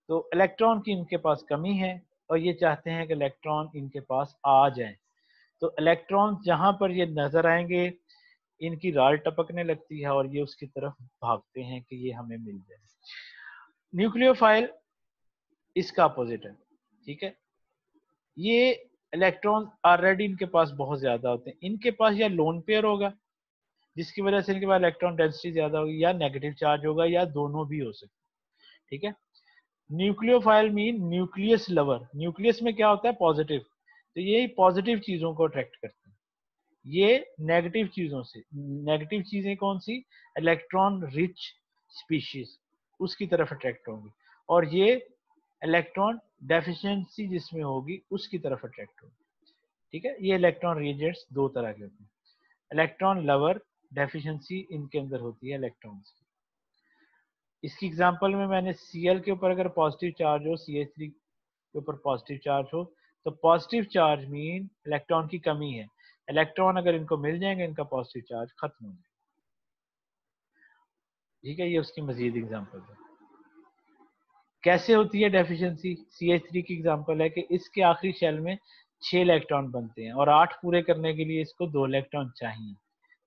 तो इलेक्ट्रॉन की इनके पास कमी है और ये चाहते हैं कि इलेक्ट्रॉन इनके पास आ जाए। तो इलेक्ट्रॉन जहां पर ये नजर आएंगे इनकी राल टपकने लगती है और ये उसकी तरफ भागते हैं कि ये हमें मिल जाए। न्यूक्लियोफाइल इसका अपोजिट है, ठीक है। ये इलेक्ट्रॉन ऑलरेडी इनके पास बहुत ज्यादा होते हैं, इनके पास या लोन पेयर होगा जिसकी वजह से इनके पास इलेक्ट्रॉन डेंसिटी ज्यादा होगी, या नेगेटिव चार्ज होगा, या दोनों भी हो सकते हैं, ठीक है। Nucleophile mean nucleus lover, nucleus में क्या होता है, पॉजिटिव, तो ये पॉजिटिव चीजों को अट्रैक्ट करते हैं। ये नेगेटिव चीजों से, नेगेटिव चीजें कौन सी, इलेक्ट्रॉन रिच स्पीशीज, उसकी तरफ अट्रैक्ट होंगी, और ये इलेक्ट्रॉन डेफिशिएंसी जिसमें होगी उसकी तरफ अट्रैक्ट होगी, ठीक है। ये इलेक्ट्रॉन रिएजेंट्स दो तरह के होते हैं, इलेक्ट्रॉन लवर, डेफिशिएंसी इनके अंदर होती है इलेक्ट्रॉन्स की। इसकी एग्जांपल में मैंने Cl के ऊपर अगर पॉजिटिव चार्ज हो, CH3 के ऊपर पॉजिटिव चार्ज हो, तो पॉजिटिव चार्ज मीन इलेक्ट्रॉन की कमी है, इलेक्ट्रॉन अगर इनको मिल जाएंगे इनका पॉजिटिव चार्ज खत्म हो जाएगा, ठीक है। ये उसकी मजीद एग्जांपल है। कैसे होती है डेफिशिएंसी, CH3 की एग्जांपल है कि इसके आखिरी शेल में 6 इलेक्ट्रॉन बनते हैं और 8 पूरे करने के लिए इसको 2 इलेक्ट्रॉन चाहिए,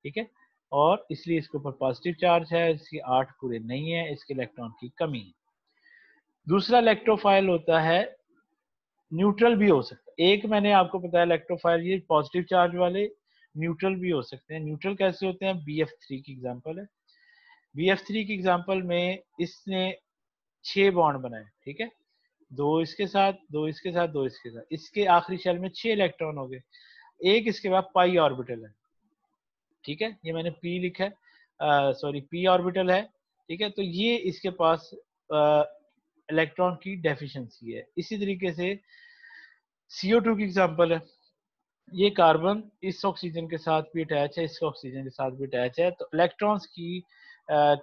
ठीक है, और इसलिए इसके ऊपर पॉजिटिव चार्ज है, इसकी 8 पूरे नहीं है, इसके इलेक्ट्रॉन की कमी है। दूसरा इलेक्ट्रोफाइल होता है, न्यूट्रल भी हो सकता है। एक मैंने आपको बताया इलेक्ट्रोफाइल ये पॉजिटिव चार्ज वाले, न्यूट्रल भी हो सकते हैं। न्यूट्रल कैसे होते हैं? BF3 की एग्जांपल है। BF3 की एग्जांपल में इसने 6 बॉन्ड बनाए, ठीक है, 2 इसके साथ, 2 इसके साथ, 2 इसके साथ, इसके आखिरी शेल में 6 इलेक्ट्रॉन हो गए। एक इसके बाद पाई ऑर्बिटल है, ठीक है, ये मैंने P लिखा है, सॉरी P ऑर्बिटल है, ठीक है, तो ये इसके पास इलेक्ट्रॉन की डेफिशिएंसी है। इसी तरीके से CO2 की एग्जांपल है, ये कार्बन इस ऑक्सीजन के साथ भी अटैच है, इस ऑक्सीजन के साथ भी अटैच है, तो इलेक्ट्रॉन्स की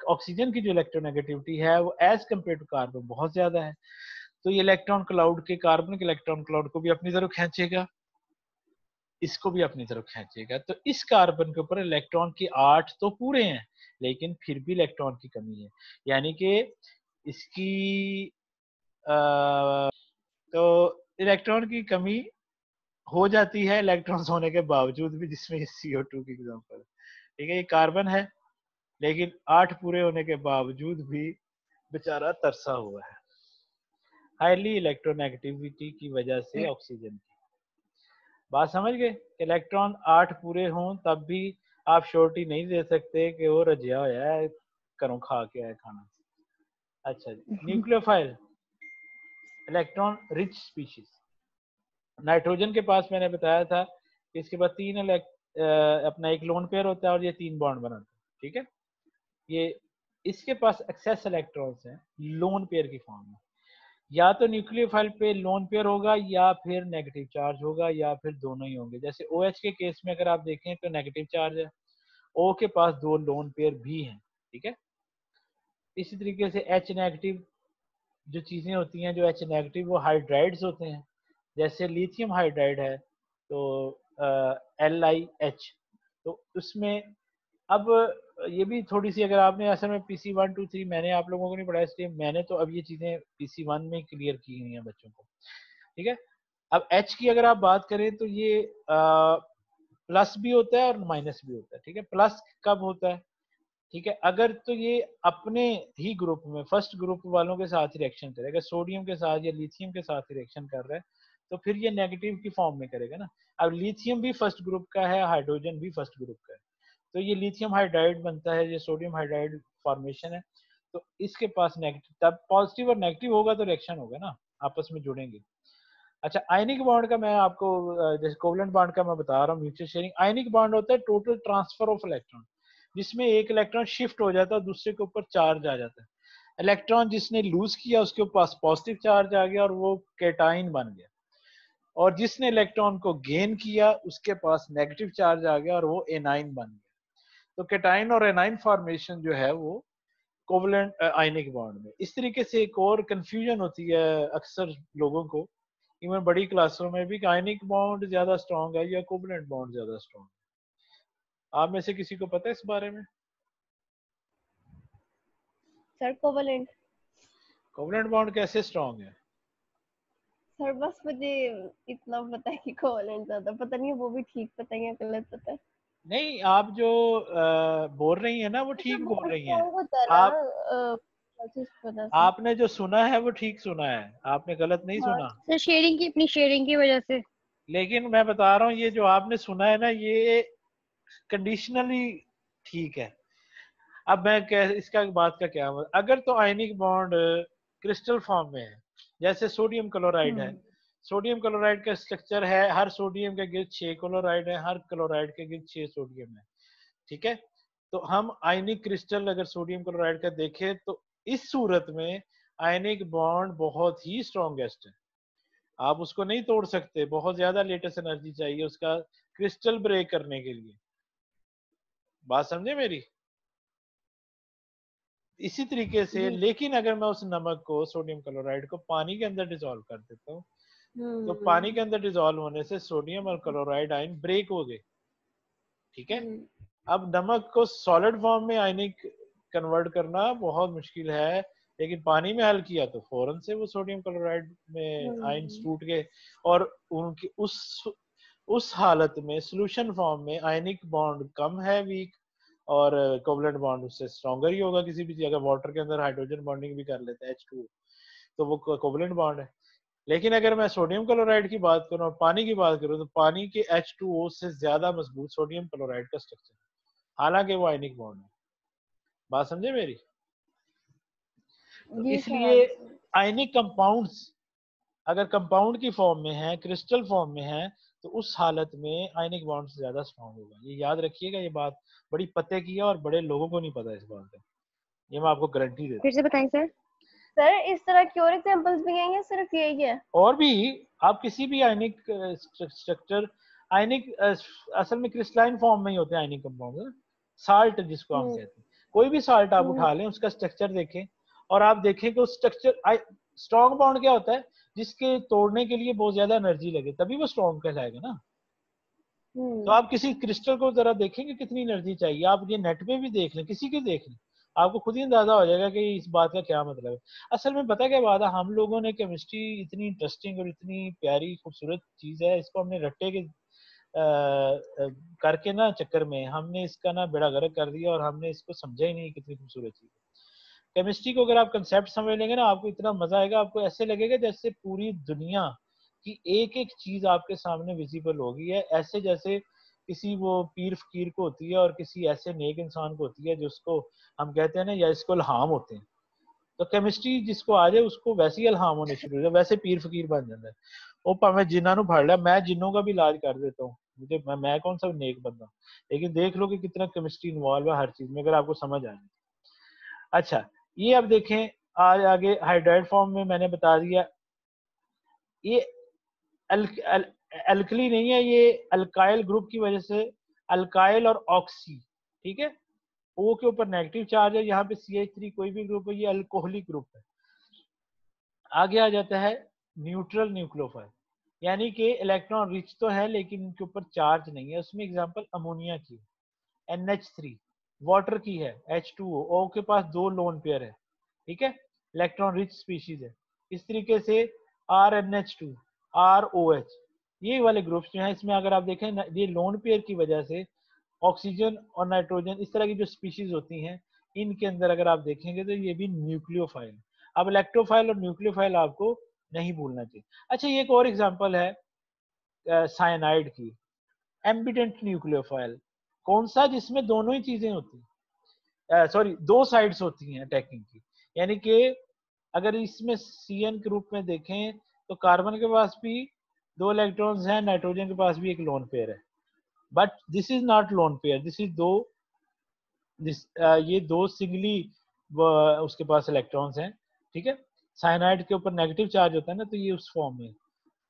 ऑक्सीजन की जो इलेक्ट्रोनेगेटिविटी है वो एज कम्पेयर टू कार्बन बहुत ज्यादा है, तो ये इलेक्ट्रॉन क्लाउड के कार्बन के इलेक्ट्रॉन क्लाउड को भी अपनी तरफ खींचेगा, इसको भी अपनी तरफ खींचेगा। तो इस कार्बन के ऊपर इलेक्ट्रॉन की 8 तो पूरे हैं, लेकिन फिर भी इलेक्ट्रॉन की कमी है, यानी कि इसकी तो इलेक्ट्रॉन की कमी हो जाती है इलेक्ट्रॉन्स होने के बावजूद भी, जिसमें CO2 की एग्जांपल है, ठीक है, ये कार्बन है लेकिन 8 पूरे होने के बावजूद भी बेचारा तरसा हुआ है, हाईली इलेक्ट्रोनेगेटिविटी की वजह से ऑक्सीजन की। बात समझ गए? इलेक्ट्रॉन 8 पूरे हों तब भी आप श्योरिटी नहीं दे सकते कि वो रजिया होया है, घरों खा के आया खाना। अच्छा जी, nucleophile electron rich species. Nitrogen के पास मैंने बताया था कि इसके बाद 3 अपना एक लोन पेयर होता है और ये 3 बॉन्ड बनाता है, ठीक है, ये इसके पास एक्सेस इलेक्ट्रॉन्स हैं लोन पेयर की फॉर्म में, या तो न्यूक्लियोफाइल पे लोन पेयर होगा या फिर नेगेटिव चार्ज होगा या फिर दोनों ही होंगे। जैसे OH के केस में अगर आप देखें तो नेगेटिव चार्ज है, O के पास 2 लोन पेयर भी हैं, ठीक है। इसी तरीके से H नेगेटिव जो चीजें होती हैं, जो H नेगेटिव वो हाइड्राइड्स होते हैं, जैसे लिथियम हाइड्राइड है तो LiH, तो उसमें अब ये भी थोड़ी सी, अगर आपने असल में PC 1 2 3 मैंने आप लोगों को नहीं पढ़ाया, इसलिए मैंने तो अब ये चीजें PC 1 में क्लियर की हुई हैं बच्चों को, ठीक है। अब H की अगर आप बात करें तो ये प्लस भी होता है और माइनस भी होता है, ठीक है। प्लस कब होता है, ठीक है, अगर तो ये अपने ही ग्रुप में फर्स्ट ग्रुप वालों के साथ रिएक्शन करेगा, सोडियम के साथ या लिथियम के साथ रिएक्शन कर रहा है तो फिर ये नेगेटिव की फॉर्म में करेगा ना। अब लिथियम भी फर्स्ट ग्रुप का है, हाइड्रोजन भी फर्स्ट ग्रुप का है, तो ये लिथियम हाइड्राइड बनता है, ये सोडियम हाइड्राइड फॉर्मेशन है, तो इसके पास नेगेटिव, तब पॉजिटिव और नेगेटिव होगा तो रिएक्शन होगा ना, आपस में जुड़ेंगे। अच्छा, आयनिक बॉन्ड का मैं आपको जैसे कोवलेंट बॉन्ड का मैं बता रहा हूँ, म्यूचुअल शेयरिंग। आयनिक बॉन्ड होता है टोटल ट्रांसफर ऑफ इलेक्ट्रॉन, जिसमें एक इलेक्ट्रॉन शिफ्ट हो जाता है, दूसरे के ऊपर चार्ज आ जाता है। इलेक्ट्रॉन जिसने लूज किया उसके पास पॉजिटिव चार्ज आ गया और वो कैटाइन बन गया, और जिसने इलेक्ट्रॉन को गेन किया उसके पास नेगेटिव चार्ज आ गया और वो एनाइन बन गया। तो कैटाइन और एनाइन फॉर्मेशन जो है वो कोवलेंट आयनिक बॉन्ड में। इस तरीके से एक और कंफ्यूजन होती है अक्सर लोगों को, इवन बड़ी क्लासों में भी, आयनिक बॉन्ड ज्यादा स्ट्रॉन्ग है या कोवलेंट बॉन्ड ज्यादा स्ट्रॉन्ग है। आप में से किसी को पता है इस बारे में? Sir covalent. कोवलेंट बॉन्ड कैसे स्ट्रॉन्ग है? सर बस मुझे इतना पता है कि कोवलेंट ज्यादा, पता नहीं वो भी ठीक पता है या गलत पता है। नहीं, आप जो बोल रही है ना वो ठीक बोल बहुत रही हैं। स्ट्रॉन्ग होता है ना आप इस वजह से। आपने जो सुना है वो ठीक सुना है, आपने गलत नहीं हाँ। सुना। सर शेयरिंग की, अपनी शेयरिंग की वजह से। लेकिन मैं बता रहा हूँ ये जो आपने सुना है ना ये कंडीशनली ठीक है। अब मैं इसका बात का क्या मतलब, अगर तो आयनिक बॉन्ड क्रिस्टल फॉर्म में है, जैसे सोडियम क्लोराइड है, सोडियम क्लोराइड का स्ट्रक्चर है, हर सोडियम के गिर्द 6 क्लोराइड है, हर क्लोराइड के गिर्द 6 सोडियम है, ठीक है। तो हम आयनिक क्रिस्टल अगर सोडियम क्लोराइड का देखें तो इस सूरत में आयनिक बॉन्ड बहुत ही स्ट्रॉन्गेस्ट है, आप उसको नहीं तोड़ सकते, बहुत ज्यादा लेटेस्ट एनर्जी चाहिए उसका क्रिस्टल ब्रेक करने के लिए। बात समझे मेरी? इसी तरीके से, लेकिन अगर मैं उस नमक को, सोडियम क्लोराइड को पानी के अंदर डिसॉल्व कर देता हूँ तो पानी के अंदर डिसॉल्व होने से सोडियम और क्लोराइड आयन ब्रेक हो गए, ठीक है। अब नमक को सॉलिड फॉर्म में आयनिक कन्वर्ट करना बहुत मुश्किल है, लेकिन पानी में हल किया तो फौरन से वो सोडियम क्लोराइड में आयन्स टूट गए, और उनकी उस हालत में सोल्यूशन फॉर्म में आयनिक बॉन्ड कम है, वीक, और कोवलेंट बॉन्ड उससे स्ट्रॉन्गर ही होगा। किसी भी, अगर वाटर के अंदर हाइड्रोजन बॉन्डिंग भी कर लेते हैं H2 तो वो कोवलेंट बॉन्ड है। लेकिन अगर मैं सोडियम क्लोराइड की बात करूं और पानी की बात करूं तो पानी के H2O से ज्यादा मजबूत सोडियम क्लोराइड का स्ट्रक्चर है, हालांकि वो आयनिक बॉन्ड है। बात समझे मेरी? तो जी इसलिए सर। आयनिक कंपाउंड्स अगर कंपाउंड की फॉर्म में है, क्रिस्टल फॉर्म में है, तो उस हालत में आयनिक बॉन्ड से ज्यादा स्ट्रॉन्ग होगा। ये याद रखिएगा, ये बात बड़ी पते की है और बड़े लोगों को नहीं पता इस बात का, ये मैं आपको गारंटी देता फिर हूँ। से बताएं सर। सर इस तरह की और एग्जांपल्स भी हैं या सिर्फ यही है? और भी आप किसी भी आयनिक स्ट्रक्चर, आयनिक असल में क्रिस्टलाइन फॉर्म में ही होते हैं आयनिक कंपाउंड, साल्ट जिसको हम हम्म कहते हैं। कोई भी साल्ट आप हम्म उठा लें, उसका स्ट्रक्चर देखें और आप देखें कि उस स्ट्रक्चर, स्ट्रॉन्ग बॉन्ड क्या होता है? जिसके तोड़ने के लिए बहुत ज्यादा एनर्जी लगे, तभी वो स्ट्रॉन्ग कहलाएगा ना। तो हम्म आप किसी क्रिस्टल को जरा देखेंगे कितनी एनर्जी चाहिए, आप ये नेट पे भी देख लें, किसी के देख लें, आपको खुद ही अंदाजा हो जाएगा कि इस बात का क्या मतलब है। असल में पता क्या बात है, हम लोगों ने केमिस्ट्री इतनी इंटरेस्टिंग और इतनी प्यारी खूबसूरत चीज है, इसको हमने रट्टे के करके ना चक्कर में हमने इसका ना बेड़ा गर्क कर दिया और हमने इसको समझा ही नहीं कितनी खूबसूरत चीज है। केमिस्ट्री को अगर आप कंसेप्ट समझ लेंगे ना, आपको इतना मजा आएगा, आपको ऐसे लगेगा जैसे पूरी दुनिया की एक एक चीज आपके सामने विजिबल होगी है, ऐसे जैसे किसी वो पीर फकीर को होती है और किसी ऐसे नेक इंसान को होती है जिसको हम कहते हैं ना, या इसको इल्हाम होते हैं। तो केमिस्ट्री जिसको आ जाए उसको वैसे ही इल्हाम होने शुरू हो जाए, वैसे पीर फकीर बन जाता है। वो भाਵੇਂ जिन्ना नु फड़ लिया, मैं जिन्नों का भी इलाज कर देता हूँ, मुझे मैं कौन सा नेक बंदा। लेकिन देख लो कि कितना केमिस्ट्री इन्वॉल्व है हर चीज में, अगर आपको समझ आ जाए। अच्छा, ये अब देखें, आज आगे हाइड्राइड फॉर्म में मैंने बता दिया, ये अल्कली नहीं है, ये अल्काइल ग्रुप की वजह से, अल्काइल और ऑक्सी, ठीक है, ओ के ऊपर नेगेटिव चार्ज है, यहाँ पे CH3 कोई भी ग्रुप है, ये अल्कोहलिक ग्रुप है। आगे आ जाता है न्यूट्रल न्यूक्लियोफाइल, यानी कि इलेक्ट्रॉन रिच तो है लेकिन इनके ऊपर चार्ज नहीं है। उसमें एग्जांपल अमोनिया की है, NH3, वाटर की है H2O, O के पास 2 लोन पेयर है, ठीक है, इलेक्ट्रॉन रिच स्पीशीज है। इस तरीके से RNH2, ROH, ये वाले ग्रुप्स जो हैं, इसमें अगर आप देखें ये लोन पेयर की वजह से ऑक्सीजन और नाइट्रोजन, इस तरह की जो स्पीशीज होती हैं, इनके अंदर अगर आप देखेंगे तो ये भी न्यूक्लियोफाइल। अब इलेक्ट्रोफाइल और न्यूक्लियोफाइल आपको नहीं भूलना चाहिए। अच्छा, ये एक और एग्जांपल है साइनाइड की, एम्बिडेंट न्यूक्लियोफाइल। कौन सा? जिसमें दोनों ही चीजें होती हैं, सॉरी, दो साइड्स होती हैं अटैकिंग की। यानी कि अगर इसमें CN के रूप में देखें तो कार्बन के पास भी 2 इलेक्ट्रॉन्स हैं, नाइट्रोजन के पास भी एक लोन पेयर है, but this is not lone pair, this is दो, ये दो सिंगली उसके पास इलेक्ट्रॉन्स हैं, ठीक है। साइनाइड के ऊपर नेगेटिव चार्ज होता है ना, तो ये उस फॉर्म में,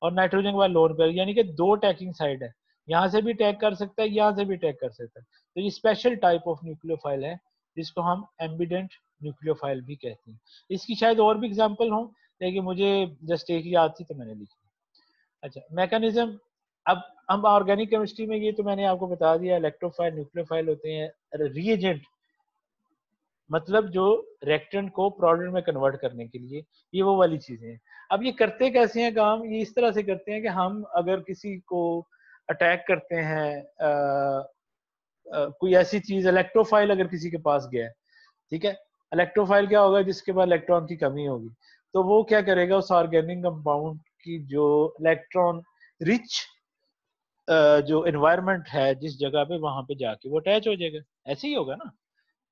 और नाइट्रोजन के बाद लोन पेयर, यानी कि 2 अटैकिंग साइड है, यहाँ से भी अटैक कर सकता है, यहाँ से भी अटैक कर सकता है। तो ये स्पेशल टाइप ऑफ न्यूक्लियोफाइल है जिसको हम एम्बिडेंट न्यूक्लियोफाइल भी कहते हैं। इसकी शायद और भी एग्जाम्पल हो, लेकिन मुझे जस्ट एक याद थी तो मैंने लिखी। अच्छा, मैकेनिज्म, अब हम ऑर्गेनिक केमिस्ट्री में, ये तो मैंने आपको बता दिया, इलेक्ट्रोफाइल न्यूक्लियोफाइल होते हैं। रिएजेंट मतलब जो रिएक्टेंट को प्रोडक्ट में कन्वर्ट करने के लिए, ये वो वाली चीजें हैं। अब ये करते कैसे हैं काम? ये इस तरह से करते हैं कि हम अगर किसी को अटैक करते हैं, कोई ऐसी चीज, इलेक्ट्रोफाइल अगर किसी के पास गया है, ठीक है, इलेक्ट्रोफाइल क्या होगा? जिसके पास इलेक्ट्रॉन की कमी होगी, तो वो क्या करेगा? उस ऑर्गेनिक कंपाउंड की जो इलेक्ट्रॉन रिच जो एनवायरनमेंट है जिस जगह पे, वहां पे जाके वो अटैच हो जाएगा। ऐसे ही होगा ना,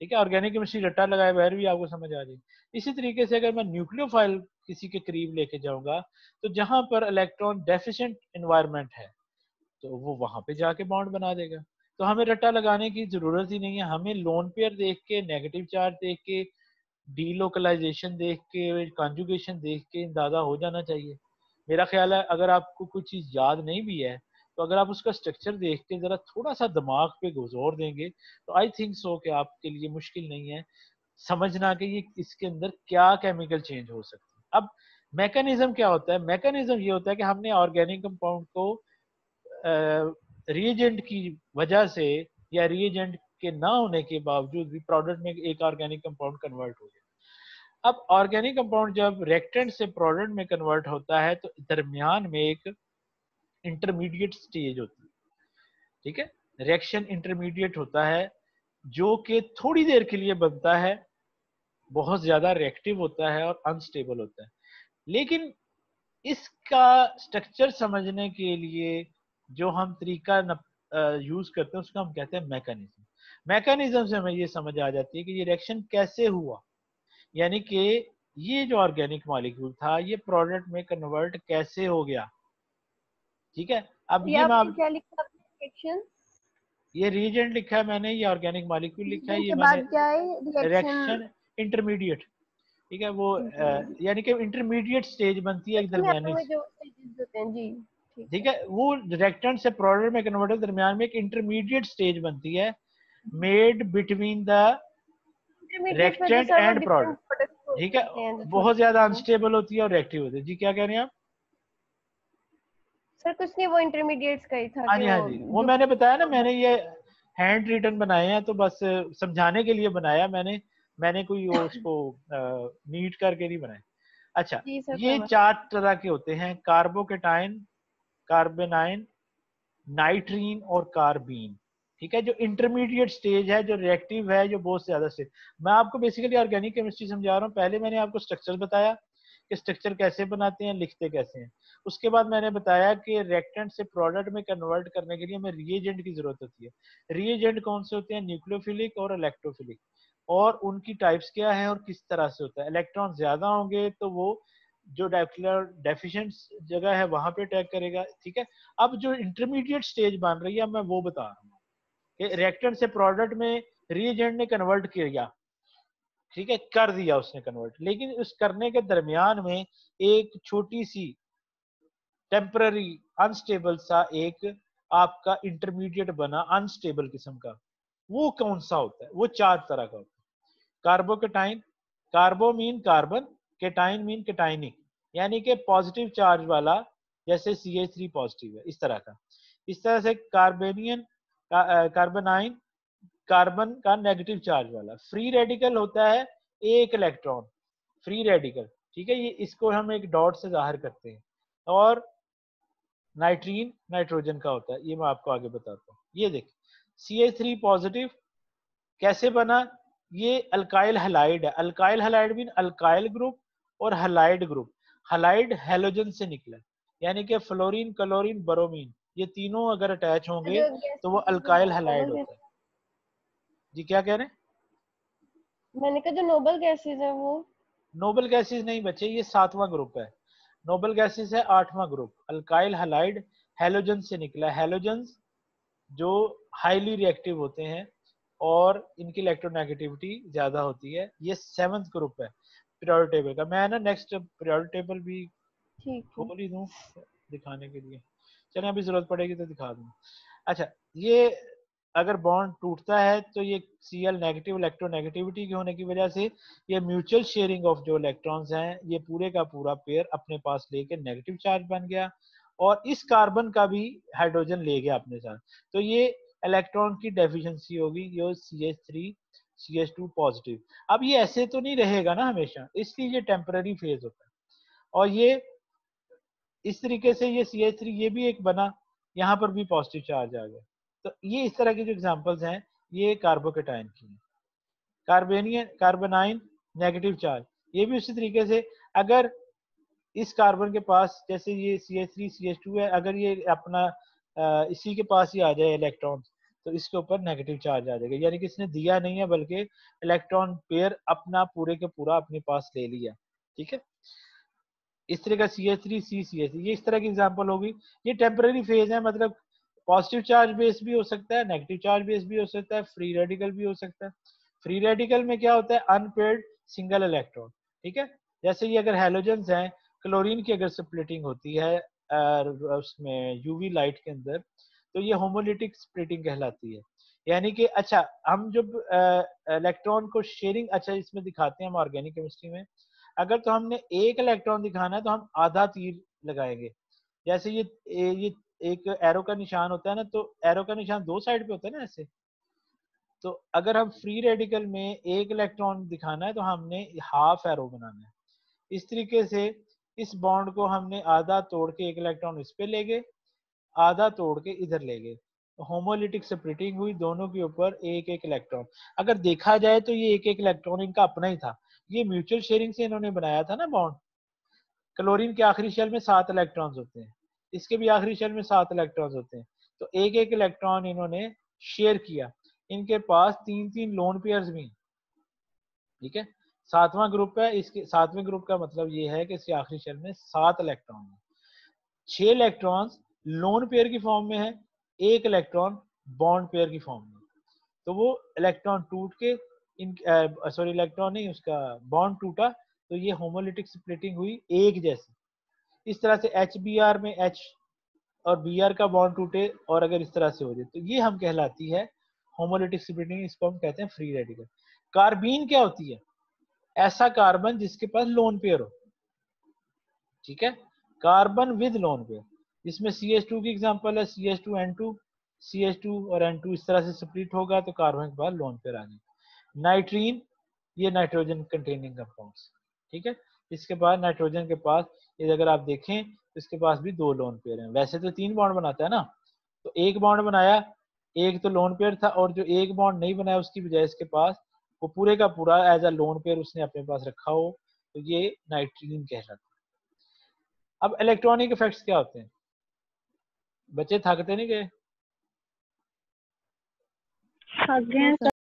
ठीक है। ऑर्गेनिक केमिस्ट्री रट्टा लगाए बगैर भी आपको समझ आ जाएगी। इसी तरीके से अगर मैं न्यूक्लियोफाइल किसी के करीब लेके जाऊंगा, तो जहां पर इलेक्ट्रॉन डेफिशिएंट एनवायरनमेंट है, तो वो वहां पे जाके बॉन्ड बना देगा। तो हमें रट्टा लगाने की जरूरत ही नहीं है, हमें लोन पेयर देख के, नेगेटिव चार्ज देख के, डीलोकलाइजेशन देख के, कॉन्जुगेशन देख के अंदाजा हो जाना चाहिए। मेरा ख्याल है अगर आपको कोई चीज याद नहीं भी है, तो अगर आप उसका स्ट्रक्चर देख के जरा थोड़ा सा दिमाग पे जोर देंगे, तो आई थिंक सो कि आपके लिए मुश्किल नहीं है समझना कि ये इसके अंदर क्या केमिकल चेंज हो सकती है। अब मैकेनिज्म क्या होता है? मैकेनिज्म ये होता है कि हमने ऑर्गेनिक कंपाउंड को रिएजेंट की वजह से या रिएजेंट के ना होने के बावजूद भी प्रोडक्ट में एक ऑर्गेनिक कंपाउंड कन्वर्ट हो गया। अब ऑर्गेनिक कंपाउंड जब रिएक्टेंट से प्रोडक्ट में कन्वर्ट होता है, तो दरमियान में एक इंटरमीडिएट स्टेज होती है, ठीक है, रिएक्शन इंटरमीडिएट होता है, जो कि थोड़ी देर के लिए बनता है, बहुत ज्यादा रिएक्टिव होता है और अनस्टेबल होता है। लेकिन इसका स्ट्रक्चर समझने के लिए जो हम तरीका यूज करते हैं उसको हम कहते हैं मैकेनिज्म। मैकेनिज्म से हमें ये समझ आ जाती है कि ये रिएक्शन कैसे हुआ, यानी कि ये जो ऑर्गेनिक मॉलिक्यूल था ये प्रोडक्ट में कन्वर्ट कैसे हो गया। ठीक है, अब ये ये मैं आपने क्या लिखा रिएक्शन? ये रिएजेंट लिखा है मैंने, ये ऑर्गेनिक मॉलिक्यूल लिखा है, ये के मैंने बाद क्या है रिएक्शन? Reaction intermediate. ठीक है, वो यानी कि इंटरमीडिएट स्टेज बनती है एक दरमियानी में जो stages होते हैं जी, ठीक है, वो रिएक्टेंट से प्रोडक्ट में कन्वर्टर के दरमियान में एक इंटरमीडिएट स्टेज बनती है मेड बिटवीन द इंटरमीडिएट में तो रिएक्टेंट सर वो एंड डिफरेंट प्रोडक्ट। प्रोडक्ट्स ठीक है, होते हैं जो बहुत छोटे ज्यादा छोटे। अनस्टेबल होती है और रिएक्टिव होती है। जी क्या कह रहे हैं आप? सर कुछ नहीं, वो इंटरमीडिएट्स का ही था हाँ कि जी, हाँ जी, वो जो मैंने बताया ना, मैंने ये हैंड रिटन बनाए हैं तो बस समझाने के लिए बनाया मैंने कोई वो उसको नीट करके नहीं बनाया। अच्छा, जी सर ये समझ। 4 तरह के होते हैं, कार्बोकेटाइन, कार्बेनाइन, नाइट्रीन और कार्बीन। ठीक है, जो इंटरमीडिएट स्टेज है, जो रिएक्टिव है, जो बहुत ज्यादा स्टेज। मैं आपको बेसिकली ऑर्गेनिक केमिस्ट्री समझा रहा हूँ। पहले मैंने आपको स्ट्रक्चर बताया कि स्ट्रक्चर कैसे बनाते हैं, लिखते कैसे हैं। उसके बाद मैंने बताया कि रिएक्टेंट से प्रोडक्ट में कन्वर्ट करने के लिए हमें रिएजेंट की जरूरत होती है। रिएजेंट कौन से होते हैं? न्यूक्लियोफिलिक और इलेक्ट्रोफिलिक, और उनकी टाइप्स क्या है और किस तरह से होता है। इलेक्ट्रॉन ज्यादा होंगे तो वो जो डेफिशिएंट जगह है वहां पे अटैक करेगा। ठीक है, अब जो इंटरमीडिएट स्टेज बन रही है मैं वो बता रहा हूँ कि रिएक्टेंट से प्रोडक्ट में रिएजेंट ने कन्वर्ट किया। ठीक है, कर दिया उसने कन्वर्ट, लेकिन उस करने के दरमियान में एक छोटी सी टेम्पररी अनस्टेबल सा एक आपका इंटरमीडिएट बना अनस्टेबल किस्म का। वो कौन सा होता है? वो 4 तरह का होता है। Carbocation, carbo mean carbon, cation mean cationic, यानी कि पॉजिटिव चार्ज वाला, जैसे CH3 पॉजिटिव है इस तरह का। इस तरह से कार्बेनियन, कार्बोनाइन, कार्बन का नेगेटिव चार्ज वाला। फ्री रेडिकल होता है एक इलेक्ट्रॉन, फ्री रेडिकल। ठीक है, ये इसको हम एक डॉट से जाहिर करते हैं। और नाइट्रीन नाइट्रोजन का होता है, ये मैं आपको आगे बताता हूँ। ये देखिए, CH3 पॉजिटिव कैसे बना? ये अल्काइल हैलाइड है। Alkyl halide mean alkyl group और हैलाइड ग्रुप। हैलाइड हेलोजन से निकला, यानी कि फ्लोरीन, क्लोरीन, ब्रोमीन, ये तीनों अगर अटैच होंगे जो तो वो गैसेस अल्काइल जो हैलाइड नोबल होता है। गैस, जी क्या कह रहे हैं? मैंने कहा जो नोबल गैसेस है वो। नोबल गैसेस नहीं बचे, ये 7वां ग्रुप है। नोबल गैसेस है 8वां ग्रुप। अल्काइल हैलाइड हेलोजन से निकला। हेलोजन जो हाईली रिएक्टिव होते हैं और इनकी इलेक्ट्रोनेगेटिविटी ज्यादा होती है। ये 7th ग्रुप है पीरियोडिक टेबल का। मैं ना नेक्स्ट पीरियोडिक टेबल भी ठीक है। खोल ही दूं दिखाने के लिए। चलिए, अभी जरूरत पड़ेगी तो दिखा दूं। अच्छा, ये अगर बॉन्ड टूटता है तो ये Cl नेगेटिव इलेक्ट्रोनेगेटिविटी के होने की वजह से ये म्यूचुअल शेयरिंग ऑफ जो इलेक्ट्रॉन्स हैं, ये पूरे का पूरा पेयर अपने पास लेके नेगेटिव चार्ज बन गया और इस कार्बन का भी हाइड्रोजन ले गया अपने साथ। तो ये इलेक्ट्रॉन की डेफिशिएंसी होगी, ये CH3 CH2 पॉजिटिव। अब ये ऐसे तो नहीं रहेगा ना हमेशा, इसलिए ये टेम्पररी फेज होता है। और ये इस तरीके से ये CH3 ये भी एक बना, यहाँ पर भी पॉजिटिव चार्ज आ गया। तो ये इस तरह की जो एग्जांपल्स हैं ये कार्बोकेटाइन की हैं। कार्बेनियन, कार्बोनाइन नेगेटिव चार्ज, ये भी उसी तरीके से। अगर इस कार्बन के पास जैसे ये CH3 CH2 है, अगर ये अपना इसी के पास ही आ जाए इलेक्ट्रॉन तो इसके ऊपर नेगेटिव चार्ज आ जाएगा, यानी कि इसने दिया नहीं है बल्कि इलेक्ट्रॉन पेयर अपना पूरे के पूरा अपने पास ले लिया। ठीक है, इस तरह का CH3 CH3 ये इस तरह की एग्जांपल होगी। ये टेम्पररी फेज है, मतलब पॉजिटिव चार्ज बेस भी हो सकता है, नेगेटिव चार्ज बेस भी हो सकता है, फ्री रेडिकल भी हो सकता है। फ्री रेडिकल में क्या होता है? Unpaired single electron. ठीक है, जैसे ये अगर हैलोजेंस हैं, क्लोरीन की अगर स्प्लिटिंग होती है उसमें यूवी लाइट के अंदर, तो ये होमोलिटिक स्प्लिटिंग कहलाती है। यानी कि अच्छा, हम जब इलेक्ट्रॉन को शेयरिंग, अच्छा इसमें दिखाते हैं हम ऑर्गेनिक केमिस्ट्री में, अगर तो हमने एक इलेक्ट्रॉन दिखाना है तो हम आधा तीर लगाएंगे। जैसे ये एक एरो का निशान होता है ना, तो एरो का निशान 2 साइड पे होता है ना ऐसे। तो अगर हम फ्री रेडिकल में एक इलेक्ट्रॉन दिखाना है तो हमने हाफ एरो बनाना है। इस तरीके से इस बॉन्ड को हमने आधा तोड़ के एक इलेक्ट्रॉन इस पे ले गए, आधा तोड़ के इधर ले गए, होमोलिटिक स्प्लिटिंग हुई दोनों के ऊपर एक एक इलेक्ट्रॉन। अगर देखा जाए तो ये एक एक इलेक्ट्रॉन इनका अपना ही था, ये म्यूचुअल शेयरिंग से इन्होंने बनाया था ना बॉन्ड। क्लोरीन के आखिरी शेल में 7 इलेक्ट्रॉन्स होते हैं, इसके भी आखिरी शेल में 7 इलेक्ट्रॉन्स होते हैं, तो एक एक इलेक्ट्रॉन इन्होंने शेयर किया, इनके पास 3-3 लोन पेयर्स भी हैं, ठीक है। 7वां ग्रुप है, इसके 7वें ग्रुप का मतलब ये है कि इसके आखिरी शेल में 7 इलेक्ट्रॉन है, 6 इलेक्ट्रॉन्स लोन पेयर की फॉर्म में है, 1 इलेक्ट्रॉन बॉन्ड पेयर की फॉर्म में। तो वो इलेक्ट्रॉन टूट के इलेक्ट्रॉन नहीं, उसका बॉन्ड टूटा, तो ये होमोलिटिक स्प्लिटिंग हुई एक जैसी। इस तरह से HBr में H और Br का बॉन्ड टूटे और अगर इस तरह से हो जाए तो ये हम कहलाती है होमोलिटिक स्प्लिटिंग, इसको हम कहते हैं फ्री रेडिकल। कार्बीन क्या होती है? ऐसा कार्बन जिसके पास लोन पेयर हो, ठीक है, कार्बन विद लोन पेयर, जिसमें CH2 की एग्जांपल है CH2N2, CH2 और N2 इस तरह से स्प्लिट होगा तो कार्बन के पास लोन पेयर आ जाए। नाइट्रीन, ये नाइट्रोजन कंटेनिंग कंपाउंड्स, ठीक है, इसके बाद नाइट्रोजन के पास ये अगर आप देखें तो इसके पास भी 2 लोन पेयर हैं, वैसे तो 3 बॉन्ड बनाता है ना, तो एक बॉन्ड बनाया, एक तो लोन पेयर था, और जो एक बॉन्ड नहीं बनाया उसकी बजाय इसके पास वो पूरे का पूरा एज अ लोन पेयर उसने अपने पास रखा हो, तो ये नाइट्रीन कहलाता है। अब इलेक्ट्रॉनिक इफेक्ट्स क्या होते हैं? बच्चे थकते नहीं गए? थक गए हैं